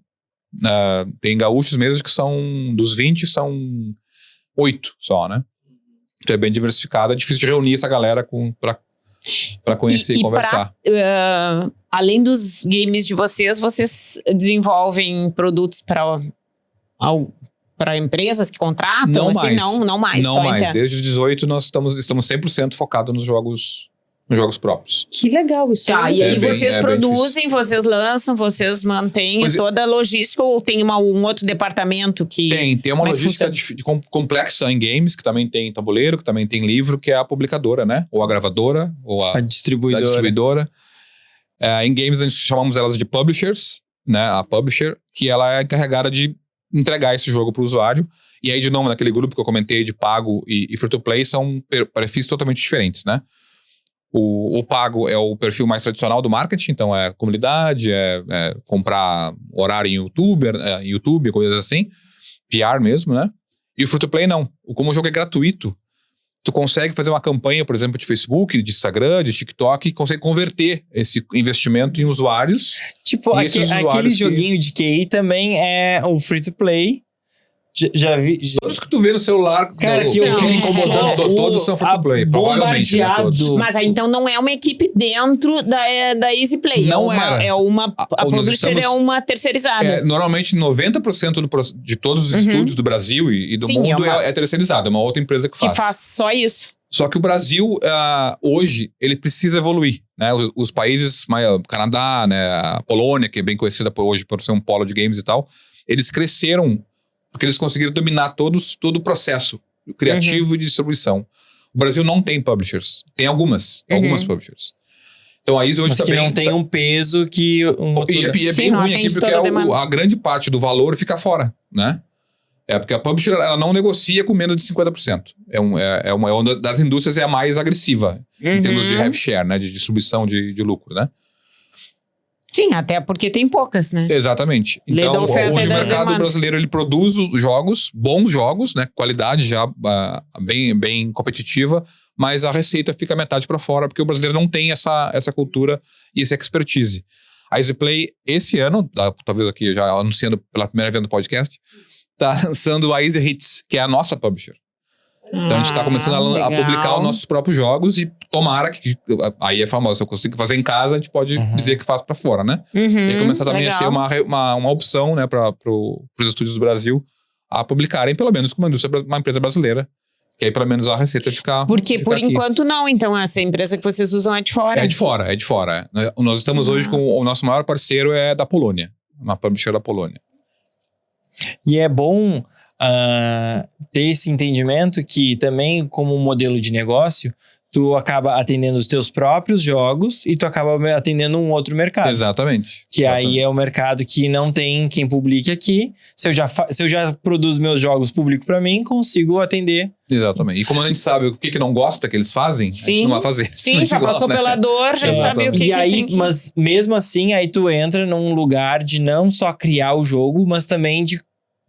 Tem gaúchos mesmo que são... Dos 20, são 8 só, né? Então é bem diversificado. É difícil de reunir essa galera para conhecer e conversar. Além dos games de vocês desenvolvem produtos para empresas que contratam? Não assim, mais. Não mais. Não só mais. interno. Desde os 18 nós estamos 100% focados nos jogos próprios. Que legal isso. Tá, né? e aí bem- vocês bem produzem, vocês lançam, vocês mantêm Pois é. toda a logística ou tem um outro departamento que... Tem uma Como é que logística complexa em games, que também tem tabuleiro, que também tem livro, que é a publicadora, né? Ou a gravadora, ou A a distribuidora. distribuidora. Em games a gente chamamos elas de publishers, né? A publisher, que ela é encarregada de entregar esse jogo para o usuário. E aí, de novo, naquele grupo que eu comentei de pago e free-to-play, são perfis totalmente diferentes, né? O pago é o perfil mais tradicional do marketing, então é comunidade, é comprar horário em YouTube, coisas assim, PR mesmo, né? E o free-to-play não. Como o jogo é gratuito, tu consegue fazer uma campanha, por exemplo, de Facebook, de Instagram, de TikTok, e consegue converter esse investimento em usuários. Tipo, E esses aquele usuários que- joguinho de QI também é o free-to-play. Já vi... Todos que tu vê no celular, Cara, que que eu são- fico incomodando, todos são free to play, provavelmente. Né, todos. bombardeado. Mas aí, então, não é uma equipe dentro da EasyPlay. Não era. era. A Nós publisher estamos- é uma terceirizada. Normalmente, 90% de todos os estúdios do Brasil e do Sim, mundo é é terceirizado, é uma outra empresa que Que faz só isso. Só que o Brasil, hoje, ele precisa evoluir. Né? Os países, Canadá, né? A Polônia, que é bem conhecida hoje por ser um polo de games e tal, eles cresceram porque eles conseguiram dominar todo o processo criativo e de distribuição. O Brasil não tem publishers. Tem algumas publishers. Então a Easy hoje Mas que também... não tem um peso que um outro... E é Sim, bem não ruim atende aqui, porque toda a demanda. a grande parte do valor fica fora, né? Porque a publisher ela não negocia com menos de 50%. É uma das indústrias é a mais agressiva em termos de rev share, né? De distribuição de lucro, né? Sim, até porque tem poucas, né? Exatamente. Lei da Então, oferta hoje e o da mercado demanda. brasileiro ele produz os jogos, bons jogos, né? Qualidade já bem competitiva, mas a receita fica metade para fora, porque o brasileiro não tem essa cultura e essa expertise. A EasyPlay, esse ano, talvez aqui já anunciando pela primeira vez no podcast, tá lançando a Easy Hits, que é a nossa publisher. Então a gente tá começando a publicar os nossos próprios jogos e tomara que aí é famoso, se eu consigo fazer em casa, a gente pode dizer que faz pra fora, né? E aí começar também a ser uma opção, né, pros estúdios do Brasil a publicarem, pelo menos com uma empresa brasileira, que aí pelo menos a receita fica Porque por aqui. enquanto não, então essa empresa que vocês usam é de fora. É de fora. Nós estamos hoje com o nosso maior parceiro é da Polônia, uma publisher da Polônia. E é bom ter esse entendimento que também, como um modelo de negócio, tu acaba atendendo os teus próprios jogos e tu acaba atendendo um outro mercado. Exatamente. Que aí é o mercado que não tem quem publique aqui. Se eu já produzo meus jogos, publico pra mim, consigo atender. Exatamente. E como a gente sabe o que não gosta que eles fazem, a gente não vai fazer. Sim, já passou pela dor, já sabe o que E aí, tem que... mas mesmo assim, aí tu entra num lugar de não só criar o jogo, mas também de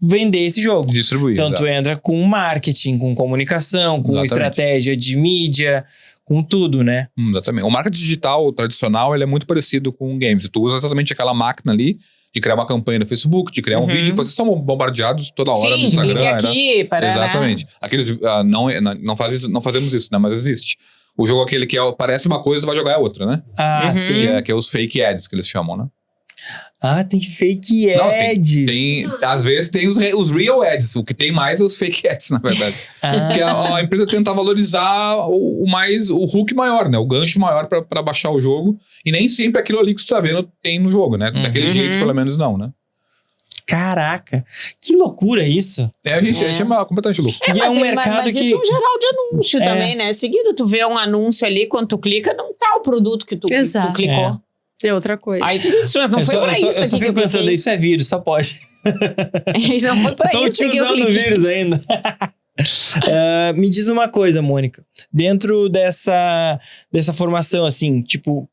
vender esse jogo. Distribuir. Então tu entra com marketing, com comunicação, com estratégia de mídia, com tudo, né? Exatamente. O marketing digital tradicional, ele é muito parecido com games. Tu usa exatamente aquela máquina ali de criar uma campanha no Facebook, de criar um vídeo, vocês são bombardeados toda hora no Instagram. Sim, aqui, para exatamente. Aqueles, não fazemos isso, né? Mas existe. O jogo aquele que parece uma coisa, tu vai jogar é outra, né? Sim. Que é os fake ads que eles chamam, né? Tem fake ads. Às vezes tem os real ads. O que tem mais é os fake ads, na verdade. Porque a empresa tenta valorizar o hook maior, né? O gancho maior pra baixar o jogo. E nem sempre aquilo ali que você tá vendo tem no jogo, né? Daquele jeito, pelo menos não, né? Caraca, que loucura isso. A gente é completamente louco. E é um mercado mas que... isso é um geral de anúncio também, né? Seguido, tu vê um anúncio ali, quando tu clica, não tá o produto que tu clicou. É outra coisa. Aí tu diz, mas não foi pra isso eu só aqui que fico eu pensando, cliquei. isso é vírus, só pode. Não foi pra Sou isso que eu tiozão do cliquei. vírus ainda. Me diz uma coisa, Mônica. Dentro dessa formação, assim, tipo...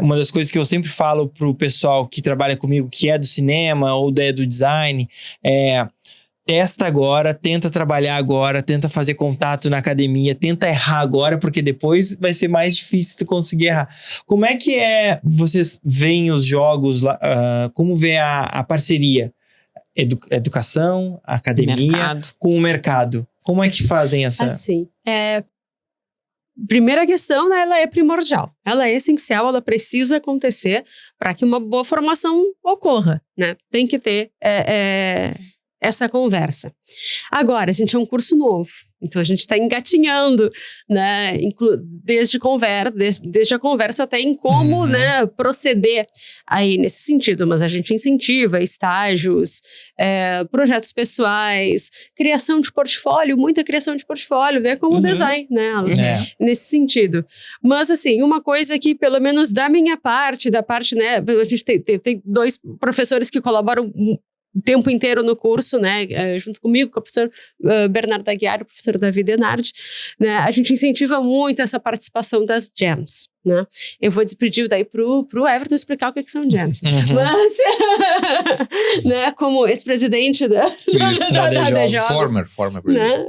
uma das coisas que eu sempre falo pro pessoal que trabalha comigo, que é do cinema ou do design, testa agora, tenta trabalhar agora, tenta fazer contato na academia, tenta errar agora, porque depois vai ser mais difícil tu conseguir errar. Como é que vocês veem os jogos, como vê a parceria? Educação, academia, com o mercado. Como é que fazem essa... Assim, primeira questão, né, ela é primordial. Ela é essencial, ela precisa acontecer para que uma boa formação ocorra, né? Tem que ter essa conversa. Agora, a gente é um curso novo, então a gente está engatinhando, né? Desde a conversa até em como, né, proceder aí nesse sentido. Mas a gente incentiva estágios, projetos pessoais, criação de portfólio, muita criação de portfólio, né? Como design, né? Nesse sentido. Mas, assim, uma coisa que, pelo menos da minha parte, né? A gente tem 2 professores que colaboram o tempo inteiro no curso, né, junto comigo, com o professor Bernardo Aguiar, o professor Davi Denardi, né, a gente incentiva muito essa participação das jams, né. Eu vou despedir daí pro Everton explicar o que são jams. Mas, né, como ex-presidente da DJogos, Former né? presidente.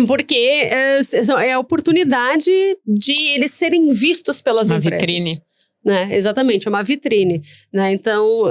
Porque é a oportunidade de eles serem vistos pelas empresas. Vitrine. Né? Exatamente, é uma vitrine. Né? Então,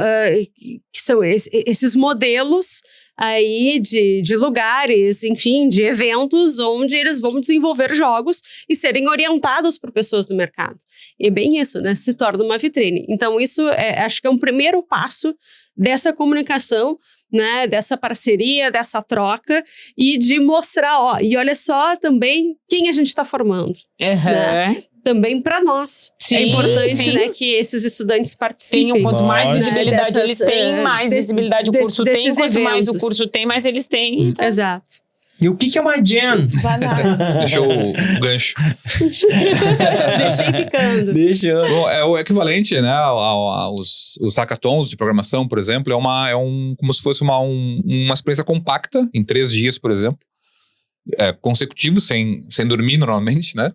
que são esses modelos aí de lugares, enfim, de eventos onde eles vão desenvolver jogos e serem orientados por pessoas do mercado. E é bem isso, né? Se torna uma vitrine. Então, isso acho que é um primeiro passo dessa comunicação, né, dessa parceria, dessa troca e de mostrar, e olha só também quem a gente está formando. Né? Também para nós. Sim, é importante, sim. né, que esses estudantes participem. Quanto mais Nossa. visibilidade eles têm, mais visibilidade o curso tem. Quanto eventos. mais o curso tem, mais eles têm. Exato. E o que é uma jam? Vai lá. Deixou o gancho. Deixei picando. Deixa. Bom, é o equivalente, né, os hackathons de programação, por exemplo, como se fosse uma experiência compacta, em 3 dias, por exemplo, consecutivos, sem dormir normalmente, né,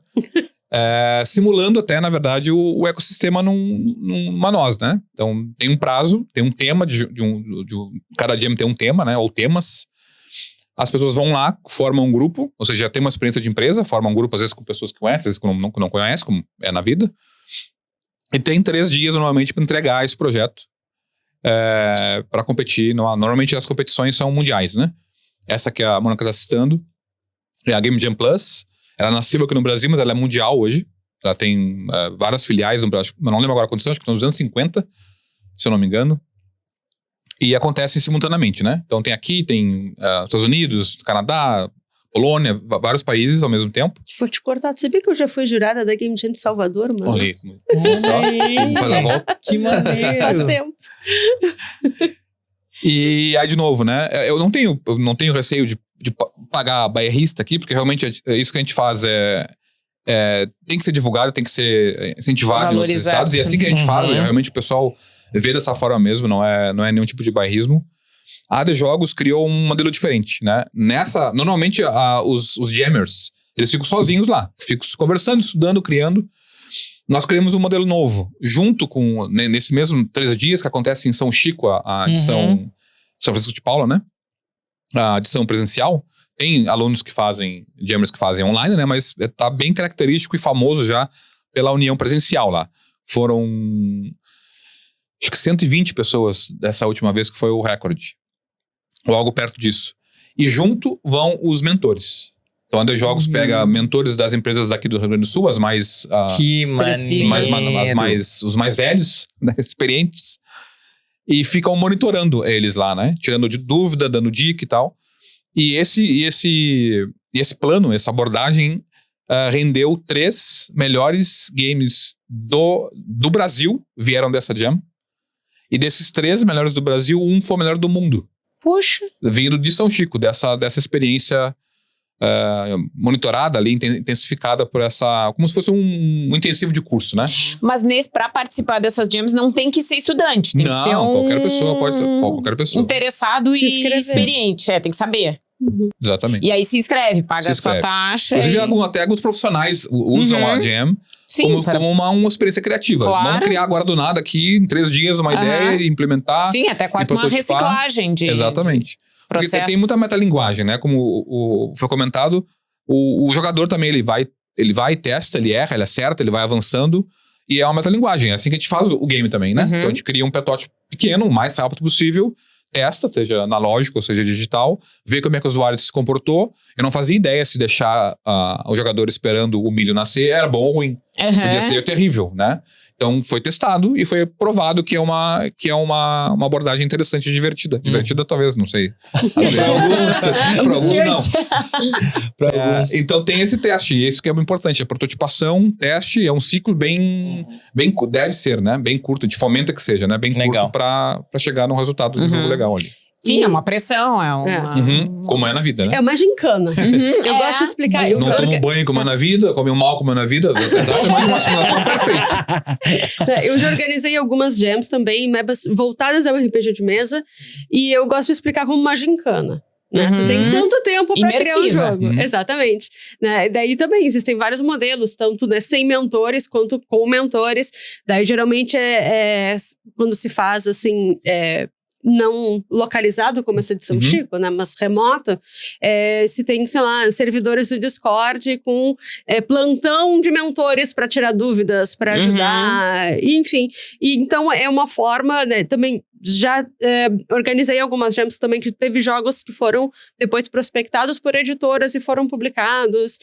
simulando até, na verdade, o ecossistema numa nós, né. Então, tem um prazo, tem um tema, cada jam tem um tema, né, ou temas. As pessoas vão lá, formam um grupo, ou seja, já tem uma experiência de empresa, formam um grupo, às vezes com pessoas que conhecem, às vezes que não conhecem, como é na vida. E tem 3 dias, normalmente, para entregar esse projeto para competir. Normalmente, as competições são mundiais, né? Essa que a Mônica está citando é a Game Jam Plus. Ela nasceu aqui no Brasil, mas ela é mundial hoje. Ela tem várias filiais no Brasil. Eu não lembro agora a condição, acho que estão nos anos 50, se eu não me engano. E acontecem simultaneamente, né? Então tem aqui, tem Estados Unidos, Canadá, Polônia, vários países ao mesmo tempo. Vou te cortar. Você sabia que eu já fui jurada da Game Jam de Salvador, mano? Olha isso. Só faz a volta. Que maneiro. Faz tempo. E aí, de novo, né? Eu não tenho receio de pagar a bairrista aqui, porque realmente isso que a gente faz tem que ser divulgado, tem que ser incentivado em outros estados. E assim que a gente faz, realmente o pessoal vê dessa forma mesmo, não é nenhum tipo de bairrismo. A DJogos criou um modelo diferente, né? Normalmente os jammers, eles ficam sozinhos lá, ficam conversando, estudando, criando. Nós criamos um modelo novo, junto com, nesse mesmo 3 dias que acontece em São Chico, a edição São Francisco de Paula, né? A edição presencial. Tem alunos que fazem, jammers que fazem online, né? Mas tá bem característico e famoso já pela união presencial lá. Foram, acho que 120 pessoas dessa última vez, que foi o recorde. Ou algo perto disso. E junto vão os mentores. Então a DJogos pega mentores das empresas daqui do Rio Grande do Sul, as mais... Que maneiro. os mais velhos, né, experientes. E ficam monitorando eles lá, né? Tirando de dúvida, dando dica e tal. E esse plano, essa abordagem, rendeu 3 melhores games do Brasil, vieram dessa jam. E desses 3 melhores do Brasil, um foi o melhor do mundo. Puxa. Vindo de São Chico, dessa experiência monitorada ali, intensificada por essa... Como se fosse um intensivo de curso, né? Mas pra participar dessas jams não tem que ser estudante. Tem que ser qualquer pessoa pode... Qualquer pessoa. Interessado e experiente. Tem que saber. Exatamente. E aí se inscreve, paga a sua taxa. Inclusive, até alguns profissionais usam a jam como uma experiência criativa. Claro. Vamos criar agora do nada aqui, em 3 dias, uma ideia e implementar. Sim, até quase uma reciclagem de... Exatamente. Porque tem muita metalinguagem, né? Como foi comentado, o jogador também, ele vai, testa, ele erra, ele acerta, ele vai avançando. E é uma metalinguagem. É assim que a gente faz o game também, né? Então a gente cria um protótipo pequeno, o mais rápido possível, testa, seja analógico ou seja digital, vê como é que o usuário se comportou. Eu não fazia ideia se deixar o jogador esperando o milho nascer era bom ou ruim. Podia ser terrível, né? Então foi testado e foi provado que é uma abordagem interessante e divertida. Divertida talvez, não sei. Às vezes para alguns não. Então tem esse teste, e isso que é importante. A prototipação, teste, é um ciclo bem deve ser, né? Bem curto, de fomenta que seja, né? Bem curto para chegar num resultado de um jogo legal ali. Sim, é uma pressão, é uma... Como é na vida, né? É uma gincana. Eu gosto de explicar. Não toma um banho como é na vida, come um mal como é na vida. Exatamente uma simulação perfeita. Eu já organizei algumas jams também, MEBAs voltadas ao RPG de mesa. E eu gosto de explicar como uma gincana. Né? Tu tem tanto tempo para criar um jogo. Exatamente. Né? Daí também existem vários modelos, tanto sem mentores quanto com mentores. Daí geralmente quando se faz assim... não localizado como essa edição Chico, né, mas remota, se tem, sei lá, servidores do Discord com plantão de mentores para tirar dúvidas, para ajudar, enfim. E então é uma forma, né, também já organizei algumas jams também que teve jogos que foram depois prospectados por editoras e foram publicados.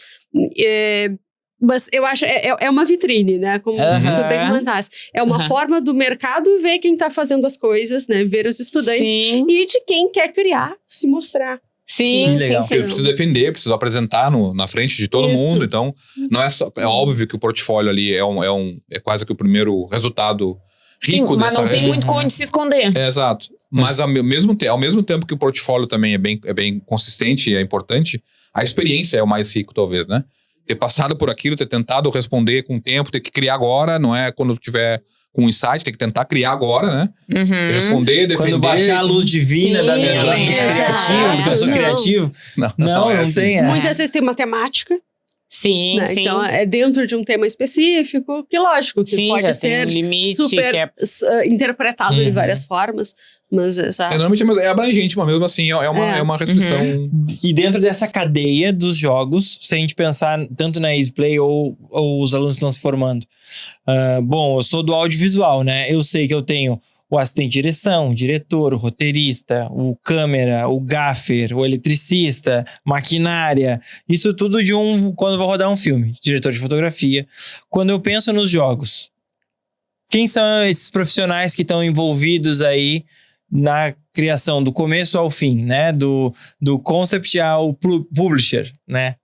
Mas eu acho é uma vitrine, né? Como tu bem comentaste. É uma forma do mercado ver quem tá fazendo as coisas, né? Ver os estudantes e de quem quer criar, se mostrar. Sim. Porque precisa defender, precisa apresentar na frente de todo mundo. Então, não é só... É óbvio que o portfólio ali é quase que o primeiro resultado rico mas não tem muito onde se esconder. Exato. Mas ao mesmo tempo que o portfólio também é bem consistente e é importante, a experiência é o mais rico, talvez, né? Ter passado por aquilo, ter tentado responder com o tempo, ter que criar agora, não é quando tiver com um insight, tem que tentar criar agora, né? Responder, defender. Quando baixar a luz divina da minha mente criativa, porque eu sou criativo. Não tem. Muitas vezes tem matemática. Sim, né? sim. Então, é dentro de um tema específico, que lógico, que pode ser super interpretado de várias formas. Mas normalmente é abrangente, mas mesmo assim é uma restrição. E dentro dessa cadeia dos jogos, se a gente pensar tanto na EasyPlay ou os alunos estão se formando. Bom, eu sou do audiovisual, né? Eu sei que eu tenho o assistente de direção, o diretor, o roteirista, o câmera, o gaffer, o eletricista, maquinária. Isso tudo quando eu vou rodar um filme. Diretor de fotografia. Quando eu penso nos jogos, quem são esses profissionais que estão envolvidos aí na criação do começo ao fim, né? Do concept ao publisher, né?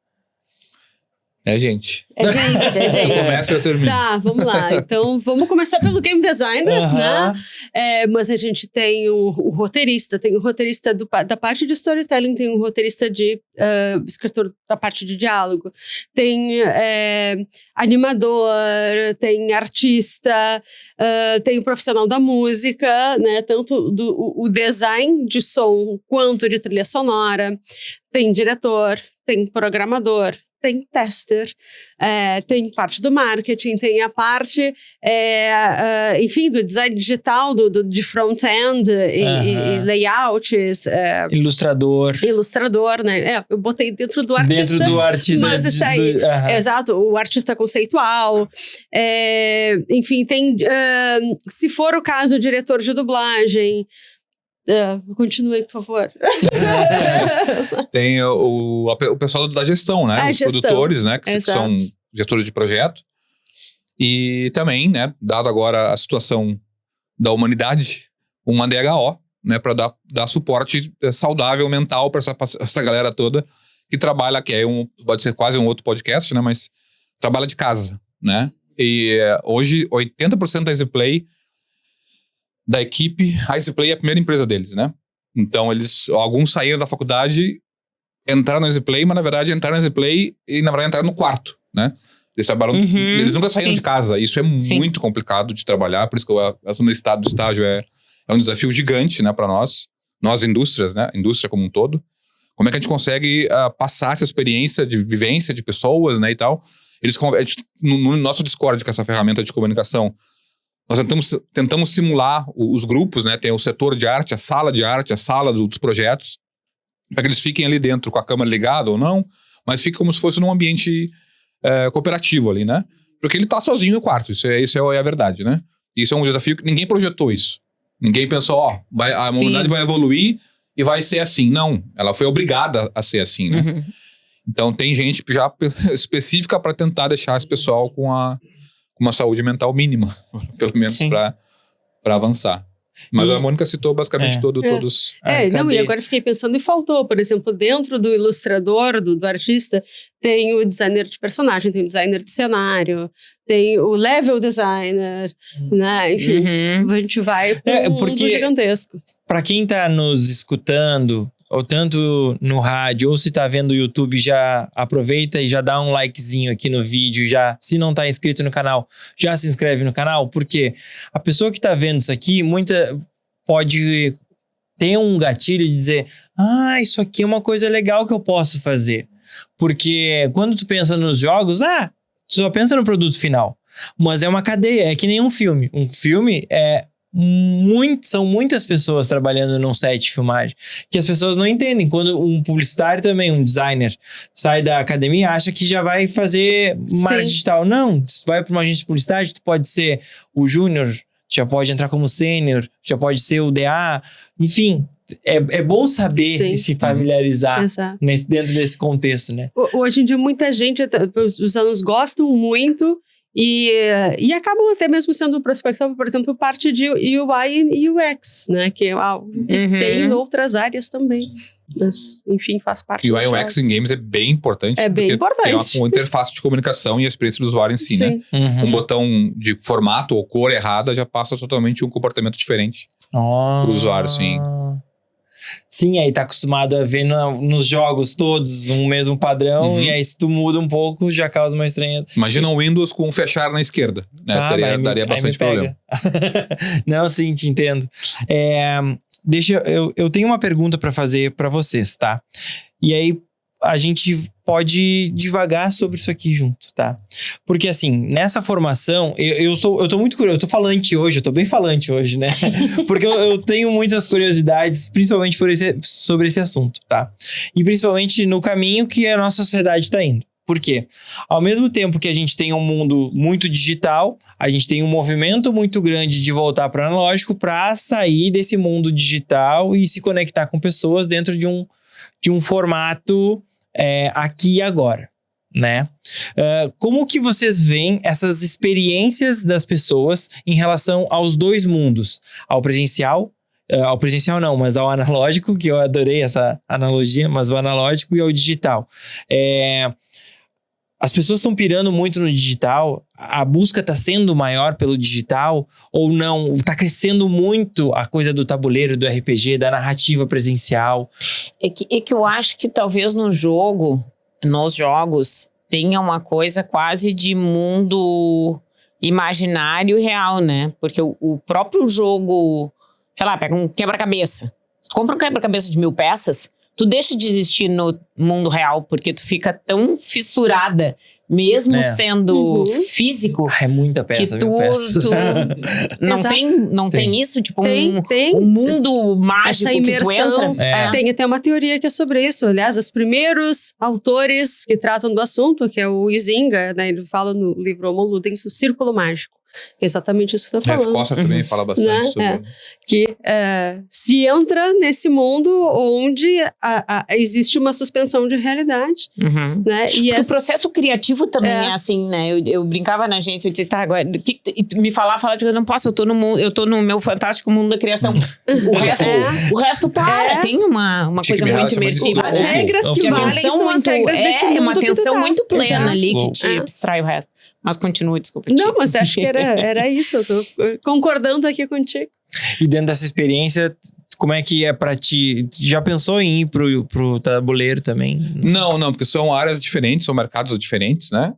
É gente. Tu começa e eu termino. Tá, vamos lá. Então, vamos começar pelo game designer, né? Mas a gente tem o roteirista, tem o roteirista da parte de storytelling, tem o roteirista de escritor da parte de diálogo, tem animador, tem artista, tem o profissional da música, né? Tanto o design de som quanto de trilha sonora, tem diretor, tem programador, tem tester, tem parte do marketing, tem a parte, enfim, do design digital, de front-end e layouts. Ilustrador, né? Eu botei dentro do artista. Dentro do artista. Mas está aí. Exato, o artista conceitual. Enfim, tem, se for o caso, o diretor de dublagem. Continue, por favor. Tem o pessoal da gestão, né? Os produtores, né? Que são gestores de projeto. E também, né? Dado agora a situação da humanidade, uma DHO, né? Para dar suporte saudável mental para essa galera toda que trabalha, pode ser quase um outro podcast, né? Mas trabalha de casa, né? E hoje, 80% da EasyPlay da equipe, a EasyPlay é a primeira empresa deles, né? Então, alguns saíram da faculdade, entraram no EasyPlay, mas na verdade entraram no EasyPlay e na verdade entraram no quarto, né? Eles trabalham, eles nunca saíram de casa. Isso é muito complicado de trabalhar, por isso que no estado do estágio é um desafio gigante, né, para nós indústrias, né? Indústria como um todo. Como é que a gente consegue passar essa experiência de vivência de pessoas, né, e tal? No nosso Discord, que é essa ferramenta de comunicação, nós tentamos simular os grupos, né? Tem o setor de arte, a sala dos projetos, para que eles fiquem ali dentro com a câmera ligada ou não, mas fique como se fosse num ambiente cooperativo ali, né? Porque ele tá sozinho no quarto, isso é a verdade, né? Isso é um desafio que ninguém projetou isso. Ninguém pensou, a humanidade vai evoluir e vai ser assim. Não, ela foi obrigada a ser assim, né? Então tem gente já específica para tentar deixar esse pessoal com uma saúde mental mínima, pelo menos para avançar. Mas a Mônica citou basicamente todos. E agora eu fiquei pensando e faltou, por exemplo, dentro do ilustrador, do artista, tem o designer de personagem, tem o designer de cenário, tem o level designer, né? Enfim, a gente vai com um mundo gigantesco. Para quem tá nos escutando, ou tanto no rádio, ou se tá vendo o YouTube, já aproveita e já dá um likezinho aqui no vídeo, já, se não tá inscrito no canal, já se inscreve no canal, porque a pessoa que tá vendo isso aqui, pode ter um gatilho de dizer, isso aqui é uma coisa legal que eu posso fazer. Porque quando tu pensa nos jogos, tu só pensa no produto final. Mas é uma cadeia, é que nem um filme. Um filme são muitas pessoas trabalhando num set de filmagem, que as pessoas não entendem. Quando um publicitário também, um designer, sai da academia, acha que já vai fazer marketing digital. Não, se tu vai para uma agência de publicidade, tu pode ser o júnior, já pode entrar como sênior, já pode ser o DA, enfim. É bom saber se familiarizar dentro desse contexto, né? Hoje em dia, muita gente, os alunos gostam muito e acabam até mesmo sendo prospectado, por exemplo, parte de UI e UX, né? Que é algo que tem em outras áreas também. Mas, enfim, faz parte UI e UX em games é bem importante. É bem importante. Tem uma interface de comunicação e a experiência do usuário em si, né? Um botão de formato ou cor errada já passa totalmente um comportamento diferente pro usuário, sim. Sim, aí tá acostumado a ver nos jogos todos um mesmo padrão, e aí se tu muda um pouco, já causa uma estranha... Imagina um Windows com um fechar na esquerda, né? Daria bastante problema. Não, sim, te entendo. Eu tenho uma pergunta para fazer para vocês, tá? E aí a gente pode divagar sobre isso aqui junto, tá? Porque assim, nessa formação, eu tô muito curioso, eu tô falante hoje, eu tô bem falante hoje, né? Porque eu tenho muitas curiosidades, principalmente sobre esse assunto, tá? E principalmente no caminho que a nossa sociedade tá indo. Por quê? Ao mesmo tempo que a gente tem um mundo muito digital, a gente tem um movimento muito grande de voltar para o analógico para sair desse mundo digital e se conectar com pessoas dentro de um formato aqui e agora, né? Como que vocês veem essas experiências das pessoas em relação aos dois mundos? Ao presencial não, mas ao analógico, que eu adorei essa analogia, mas o analógico e ao digital. As pessoas estão pirando muito no digital, a busca está sendo maior pelo digital ou não? Está crescendo muito a coisa do tabuleiro, do RPG, da narrativa presencial? É que eu acho que talvez nos jogos, tenha uma coisa quase de mundo imaginário e real, né? Porque o próprio jogo, sei lá, pega um quebra-cabeça. Tu compra um quebra-cabeça de 1000 peças, tu deixa de existir no mundo real, porque tu fica tão fissurada, mesmo sendo físico, é muita peça, que tu não tem isso, tipo um mundo mágico essa imersão, que tu entra. Tem até uma teoria que é sobre isso. Aliás, os primeiros autores que tratam do assunto, que é o Izinga, né, ele fala no livro Homo Ludens, o Círculo Mágico. É exatamente isso que você tá falando. Costa também fala bastante sobre... Que se entra nesse mundo onde existe uma suspensão de realidade. Né? E o processo criativo também é assim, né? Eu brincava na agência, eu disse, agora, me falar, eu não posso, eu tô no meu fantástico mundo da criação. O resto para. Tem uma coisa muito imersiva. As regras que valem são as regras desse mundo. É uma tensão muito plena. Exato. Ali que te abstrai o resto. Mas continue, desculpa. Não, mas acho que era isso. Eu tô concordando aqui contigo. E dentro dessa experiência, como é que é pra ti? Já pensou em ir pro tabuleiro também? Não, porque são áreas diferentes, são mercados diferentes, né?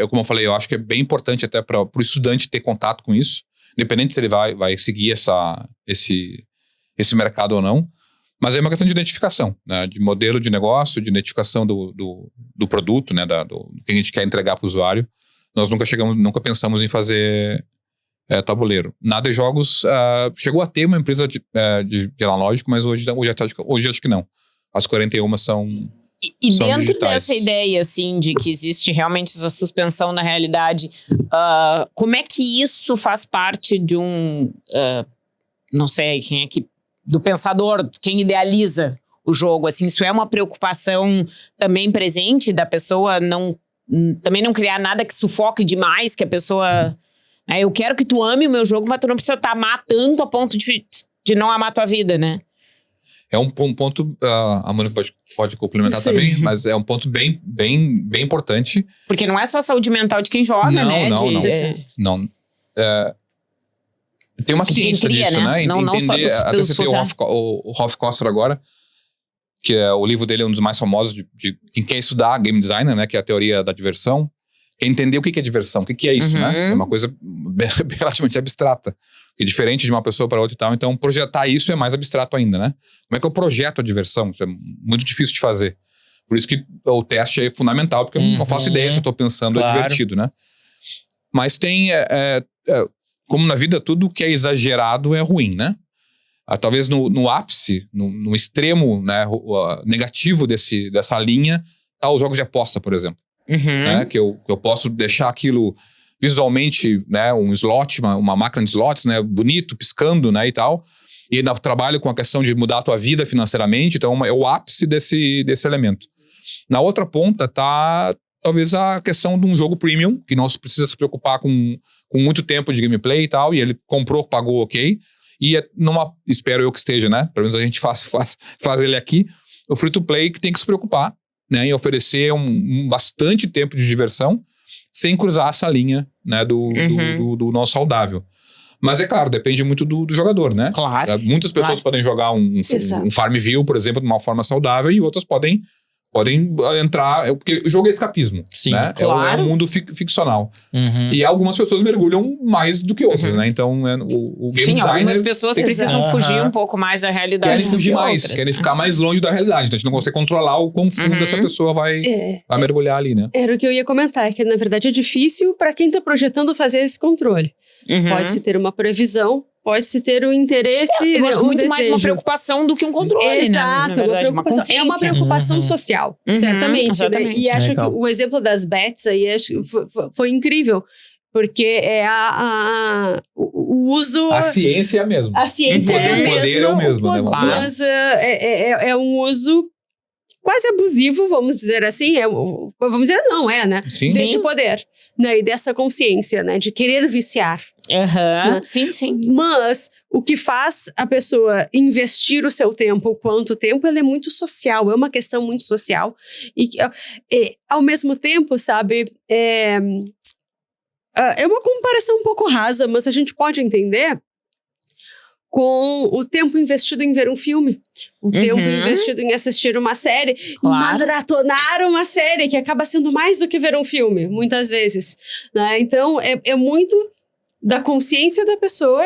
Como eu falei, eu acho que é bem importante até pro estudante ter contato com isso, independente se ele vai seguir esse mercado ou não. Mas é uma questão de identificação, né? De modelo de negócio, de identificação do produto, né? Do que a gente quer entregar para o usuário. Nós nunca pensamos em fazer tabuleiro. Na de jogos chegou a ter uma empresa de analógico, mas hoje acho que não. As 41 são dentro digitais. dessa ideia, assim, de que existe realmente essa suspensão na realidade, como é que isso faz parte de não sei quem é que... do pensador, quem idealiza o jogo, assim, isso é uma preocupação também presente da pessoa também não criar nada que sufoque demais, que a pessoa... eu quero que tu ame o meu jogo, mas tu não precisa amar tanto a ponto de não amar a tua vida, né? É um ponto, a Mônica pode complementar também, mas é um ponto bem, bem, bem importante. Porque não é só a saúde mental de quem joga, né? Não. Tem uma De quem ciência cria, disso, né? né? Não só Entender, dos até citei funcionários. o Rolf Koster agora, que é o livro dele é um dos mais famosos de quem quer estudar game designer, né? Que é a teoria da diversão. Quer entender o que é diversão, o que é isso, né? É uma coisa relativamente abstrata. É diferente de uma pessoa para outra e tal. Então, projetar isso é mais abstrato ainda, né? Como é que eu projeto a diversão? Isso é muito difícil de fazer. Por isso que o teste é fundamental, porque eu não faço ideia se eu estou pensando é divertido, né? Mas tem... como na vida, tudo que é exagerado é ruim, né? Talvez no ápice, no extremo, né, negativo dessa linha, tá os jogos de aposta, por exemplo. Né, que eu posso deixar aquilo visualmente, né, um slot, uma máquina de slots, né, bonito, piscando, né, e tal. E ainda trabalho com a questão de mudar a tua vida financeiramente, então é o ápice desse elemento. Na outra ponta tá talvez a questão de um jogo premium, que não precisa se preocupar com muito tempo de gameplay e tal, e ele comprou, pagou, ok. E espero eu que esteja, né? Pelo menos a gente faz ele aqui. O free-to-play que tem que se preocupar, né? Em oferecer bastante tempo de diversão, sem cruzar essa linha, né? Do não saudável. Mas é claro, depende muito do jogador, né? Claro. Muitas pessoas podem jogar um Farmville, por exemplo, de uma forma saudável, e outras podem entrar... Porque o jogo é escapismo. Sim, né? claro. É um mundo ficcional. E algumas pessoas mergulham mais do que outras, né? Então, o game designer... algumas pessoas precisam fugir um pouco mais da realidade. Querem fugir mais, outras. querem ficar mais longe da realidade. Então, a gente não consegue controlar o quão fundo essa pessoa vai mergulhar ali, né? Era o que eu ia comentar, que na verdade é difícil para quem está projetando fazer esse controle. Pode-se ter uma previsão, pode-se ter um interesse, muito mais uma preocupação do que um controle, Exato, né? Na verdade, é uma preocupação social, certamente. Exatamente. E acho que o exemplo das bets aí foi incrível, porque o uso... A ciência é a mesma. A ciência é a mesma. O poder é o mesmo, né? Mas é um uso quase abusivo, vamos dizer assim. Vamos dizer, não é, né? Sim. Deste poder, né? E dessa consciência, né? De querer viciar. Né? Sim. Mas o que faz a pessoa investir o seu tempo, quanto tempo, ela é muito social, é uma questão muito social. E ao mesmo tempo, sabe, é uma comparação um pouco rasa, mas a gente pode entender com o tempo investido em ver um filme, o tempo investido em assistir uma série, maratonar uma série, que acaba sendo mais do que ver um filme, muitas vezes. Né? Então, é muito da consciência da pessoa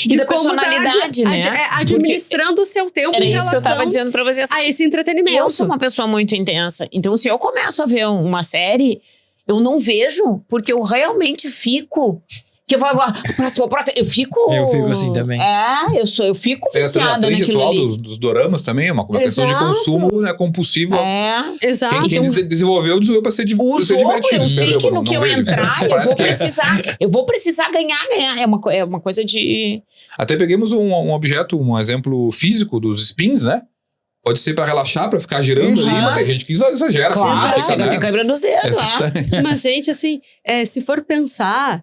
e da personalidade, né? Administrando o seu tempo era em isso que eu tava relação dizendo pra vocês. a esse entretenimento. Eu sou uma pessoa muito intensa, então se eu começo a ver uma série, eu não vejo, porque eu realmente fico... Que eu vou agora, próximo, eu fico... Eu fico assim também. Eu fico viciada naquilo naquilo ali. dos doramas também, é uma questão de consumo, né, compulsivo. Exato. Quem desenvolveu para ser divertido. Eu sei que no que eu entrar, eu vou precisar ganhar. É uma coisa de... Até peguemos um objeto, um exemplo físico dos spins, né? Pode ser para relaxar, para ficar girando ali, mas tem gente que exagera. Claro, chega até quebrando os dedos, né? Mas, gente, assim, se for pensar...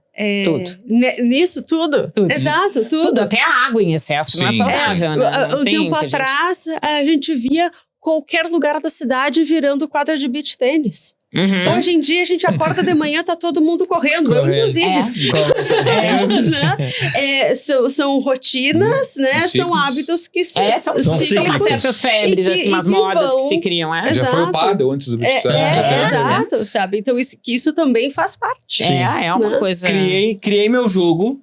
nisso tudo. Exato, tudo. Até a água em excesso não é saudável, né? Um tempo atrás, a gente via qualquer lugar da cidade virando quadra de beach tênis. Hoje em dia, a gente acorda de manhã, tá todo mundo correndo. Eu, inclusive. São rotinas, né? São hábitos que são umas certas febres, assim, umas modas que se criam. Já foi o paddle antes do beach tênis. Exato, sabe? Então, isso também faz parte. É uma coisa... Criei meu jogo.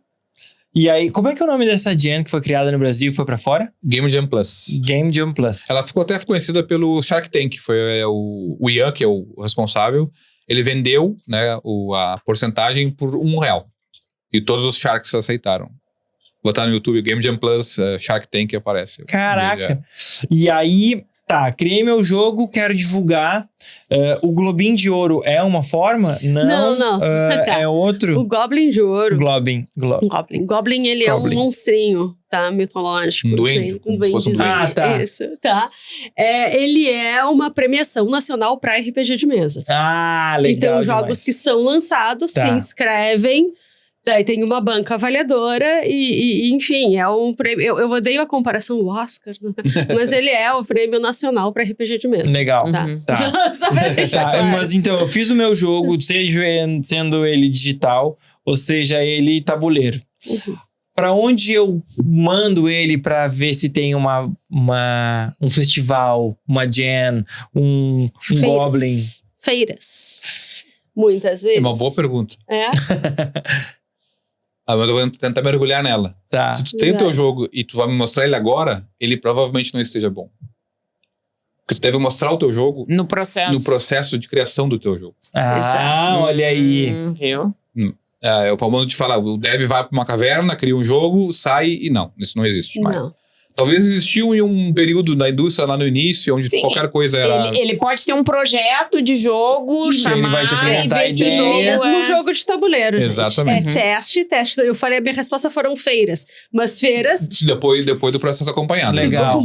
E aí, como é que é o nome dessa Gen que foi criada no Brasil e foi pra fora? Game Jam Plus. Game Jam Plus. Ela ficou até conhecida pelo Shark Tank, foi o Ian, que é o responsável. Ele vendeu, né, a porcentagem por R$1. E todos os Sharks aceitaram. Botar no YouTube Game Jam Plus, Shark Tank aparece. Caraca. E aí... Tá, criei meu jogo, quero divulgar. O Globinho de Ouro é uma forma? Não. É outro? O Goblin de Ouro. Goblin, ele é um monstrinho, tá? Mitológico. Um duende. Um duendezinho. Tá. Isso, tá. Ele é uma premiação nacional para RPG de mesa. Legal. Então, jogos que são lançados se inscrevem. Daí tem uma banca avaliadora e enfim, é um prêmio... Eu odeio a comparação do Oscar, né? Mas ele é o prêmio nacional para RPG de mesa. Legal. Tá. Só pra deixar claro. Mas então, eu fiz o meu jogo, sendo ele digital, ou seja, ele tabuleiro. Pra onde eu mando ele pra ver se tem um festival, uma jam, um Goblin? Feiras. Muitas vezes. É uma boa pergunta. É? Mas eu vou tentar mergulhar nela. Tá. Se tu tem o teu jogo e tu vai me mostrar ele agora, ele provavelmente não esteja bom. Porque tu deve mostrar o teu jogo No processo. de criação do teu jogo. Ah, olha aí. Viu? É o famoso de falar, o dev vai pra uma caverna, cria um jogo, sai e não. Isso não existe mais. Não. Talvez existiu em um período na indústria lá no início, onde Sim. qualquer coisa era... Ele pode ter um projeto de jogo, Sim, ele vai te apresentar e ver se a o ideia. jogo Mesmo jogo de tabuleiro, gente. Exatamente. É teste. Eu falei, a minha resposta foram feiras. Mas feiras... Depois do processo acompanhado. Legal.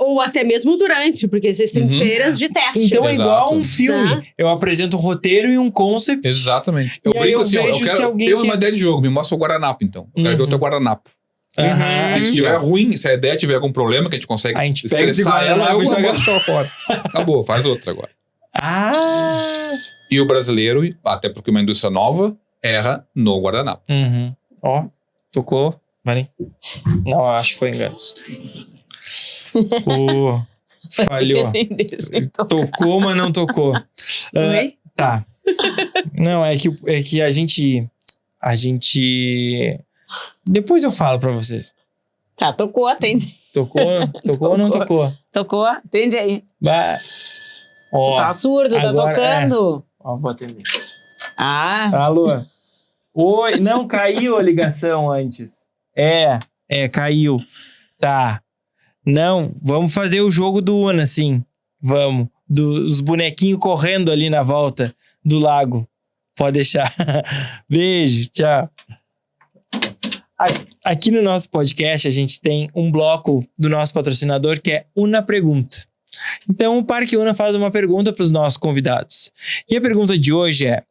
Ou até mesmo durante, porque existem feiras de teste. Então é Exato. igual um filme. Tá. Eu apresento um roteiro e um concept. Exatamente. E Eu aí brinco eu assim, ó, eu vejo se quero alguém ter que- uma ideia de jogo, me mostra o guardanapo então. Eu quero ver o teu guardanapo. Aham. E se estiver ruim, se a ideia tiver algum problema que a gente consegue A gente pega esse estressar ela, guardanapo eu e joga boto ela fora. Acabou, faz outra agora. Ah! E o brasileiro, até porque uma indústria nova, erra no guardanapo. Uhum. Ó, tocou. Vai. Não, eu acho que foi engano. Falhou. Tocou, mas não tocou. Oi? Tá. Não, é que a gente... Depois eu falo pra vocês. Tá, tocou, atende. Tocou ou não tocou? Tocou, atende aí. Bah. Tu Ó, tá surdo, tá agora tocando. ó, vou atender. Ah, Alô? Oi, não, caiu a ligação antes. Caiu. Tá. Não, vamos fazer o jogo do Una, sim. Vamos. Dos bonequinhos correndo ali na volta do lago. Pode deixar. Beijo, tchau. Aqui no nosso podcast, a gente tem um bloco do nosso patrocinador que é Una Pergunta. Então, o Parque Una faz uma pergunta para os nossos convidados. E a pergunta de hoje é: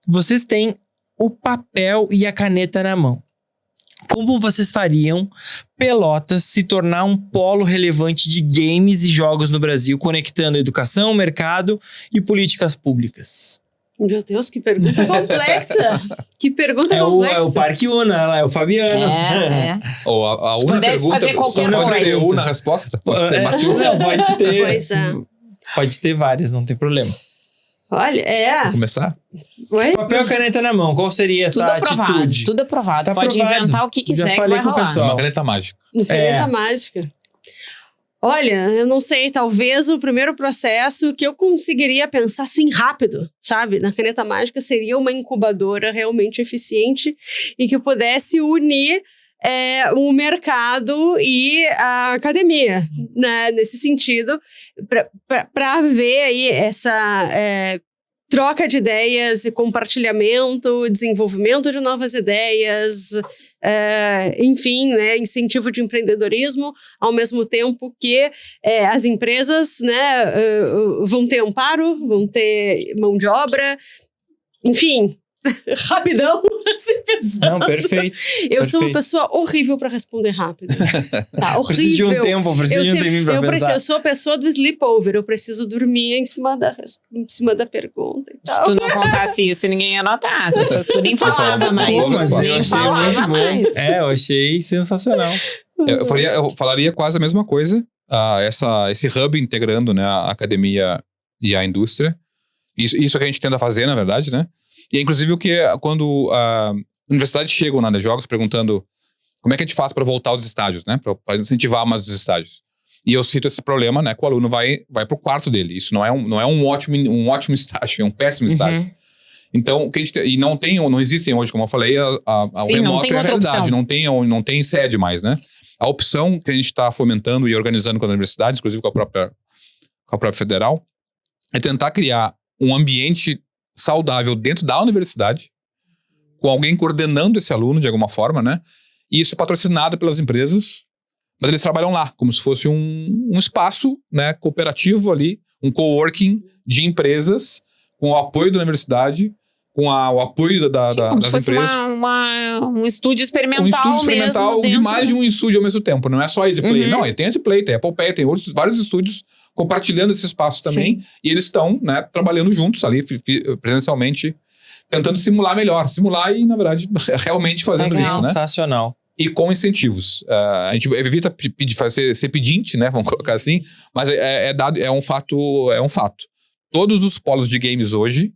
vocês têm o papel e a caneta na mão. Como vocês fariam Pelotas se tornar um polo relevante de games e jogos no Brasil, conectando educação, mercado e políticas públicas? Meu Deus, que pergunta complexa. Que pergunta É complexa. o Parque Una, lá é o Fabiano. Ou a Se Una pudesse pergunta, fazer qualquer só pode coisa. ser Una resposta? Pode ser Matheus. Não, pode ter. Pois é. Pode ter várias, não tem problema. Olha, Começar? Oi? Papel e caneta na mão, qual seria essa tudo aprovado. atitude? Tudo aprovado. Tá Pode aprovado. inventar o que Já quiser que falei vai com o rolar. pessoal. Uma caneta mágica. Caneta mágica. Olha, eu não sei, talvez o primeiro processo que eu conseguiria pensar assim rápido, sabe? Na caneta mágica seria uma incubadora realmente eficiente e que pudesse unir o mercado e a academia, né? Nesse sentido, para haver aí essa troca de ideias e compartilhamento, desenvolvimento de novas ideias, enfim, né, incentivo de empreendedorismo, ao mesmo tempo que as empresas, né, vão ter amparo, vão ter mão de obra, enfim, rapidão, assim pensando. Não, perfeito. Eu sou uma perfeito. pessoa horrível para responder rápido. Tá, horrível. Preciso de um tempo, preciso de um tempinho pra pensar. Eu sou a pessoa do sleepover, eu preciso dormir em cima da pergunta e Se tal. tu não contasse isso, ninguém ia notar. Se fosse tu nem falava mais. Boa Mas eu resposta. Nem achei falava muito bom. mais. Eu achei sensacional. Eu falaria quase a mesma coisa. Esse hub integrando, né, a academia e a indústria. Isso que a gente tenta fazer, na verdade, né? E é inclusive o que quando a universidade chega na Jogos perguntando como é que a gente faz para voltar aos estágios, né? Para incentivar mais os estágios. E eu cito esse problema, né? Que o aluno vai para o quarto dele. Isso não é um ótimo estágio, é um péssimo estágio. Uhum. Então, o que a gente não existem hoje, como eu falei, o Sim, não remoto tem é a outra realidade, opção. não tem sede mais, né? A opção que a gente está fomentando e organizando com a universidade, inclusive com a própria federal, é tentar criar um ambiente saudável dentro da universidade, com alguém coordenando esse aluno de alguma forma, né? E isso é patrocinado pelas empresas, mas eles trabalham lá, como se fosse um espaço, né, cooperativo ali, um coworking de empresas, com o apoio da universidade, com o apoio Sim, como das se fosse empresas. um estúdio experimental Um estudo experimental mesmo de dentro. mais de um estúdio ao mesmo tempo. Não é só a EasyPlay. Uhum. Não, tem a EasyPlay, tem a Apple Pay, tem vários estúdios compartilhando esse espaço também. E eles estão, né, trabalhando juntos ali, presencialmente, tentando simular melhor. Simular e, na verdade, realmente fazendo Legal. isso, né? Sensacional. e com incentivos. A gente evita ser pedinte, né? Vamos colocar assim, mas é um fato. Todos os polos de games hoje,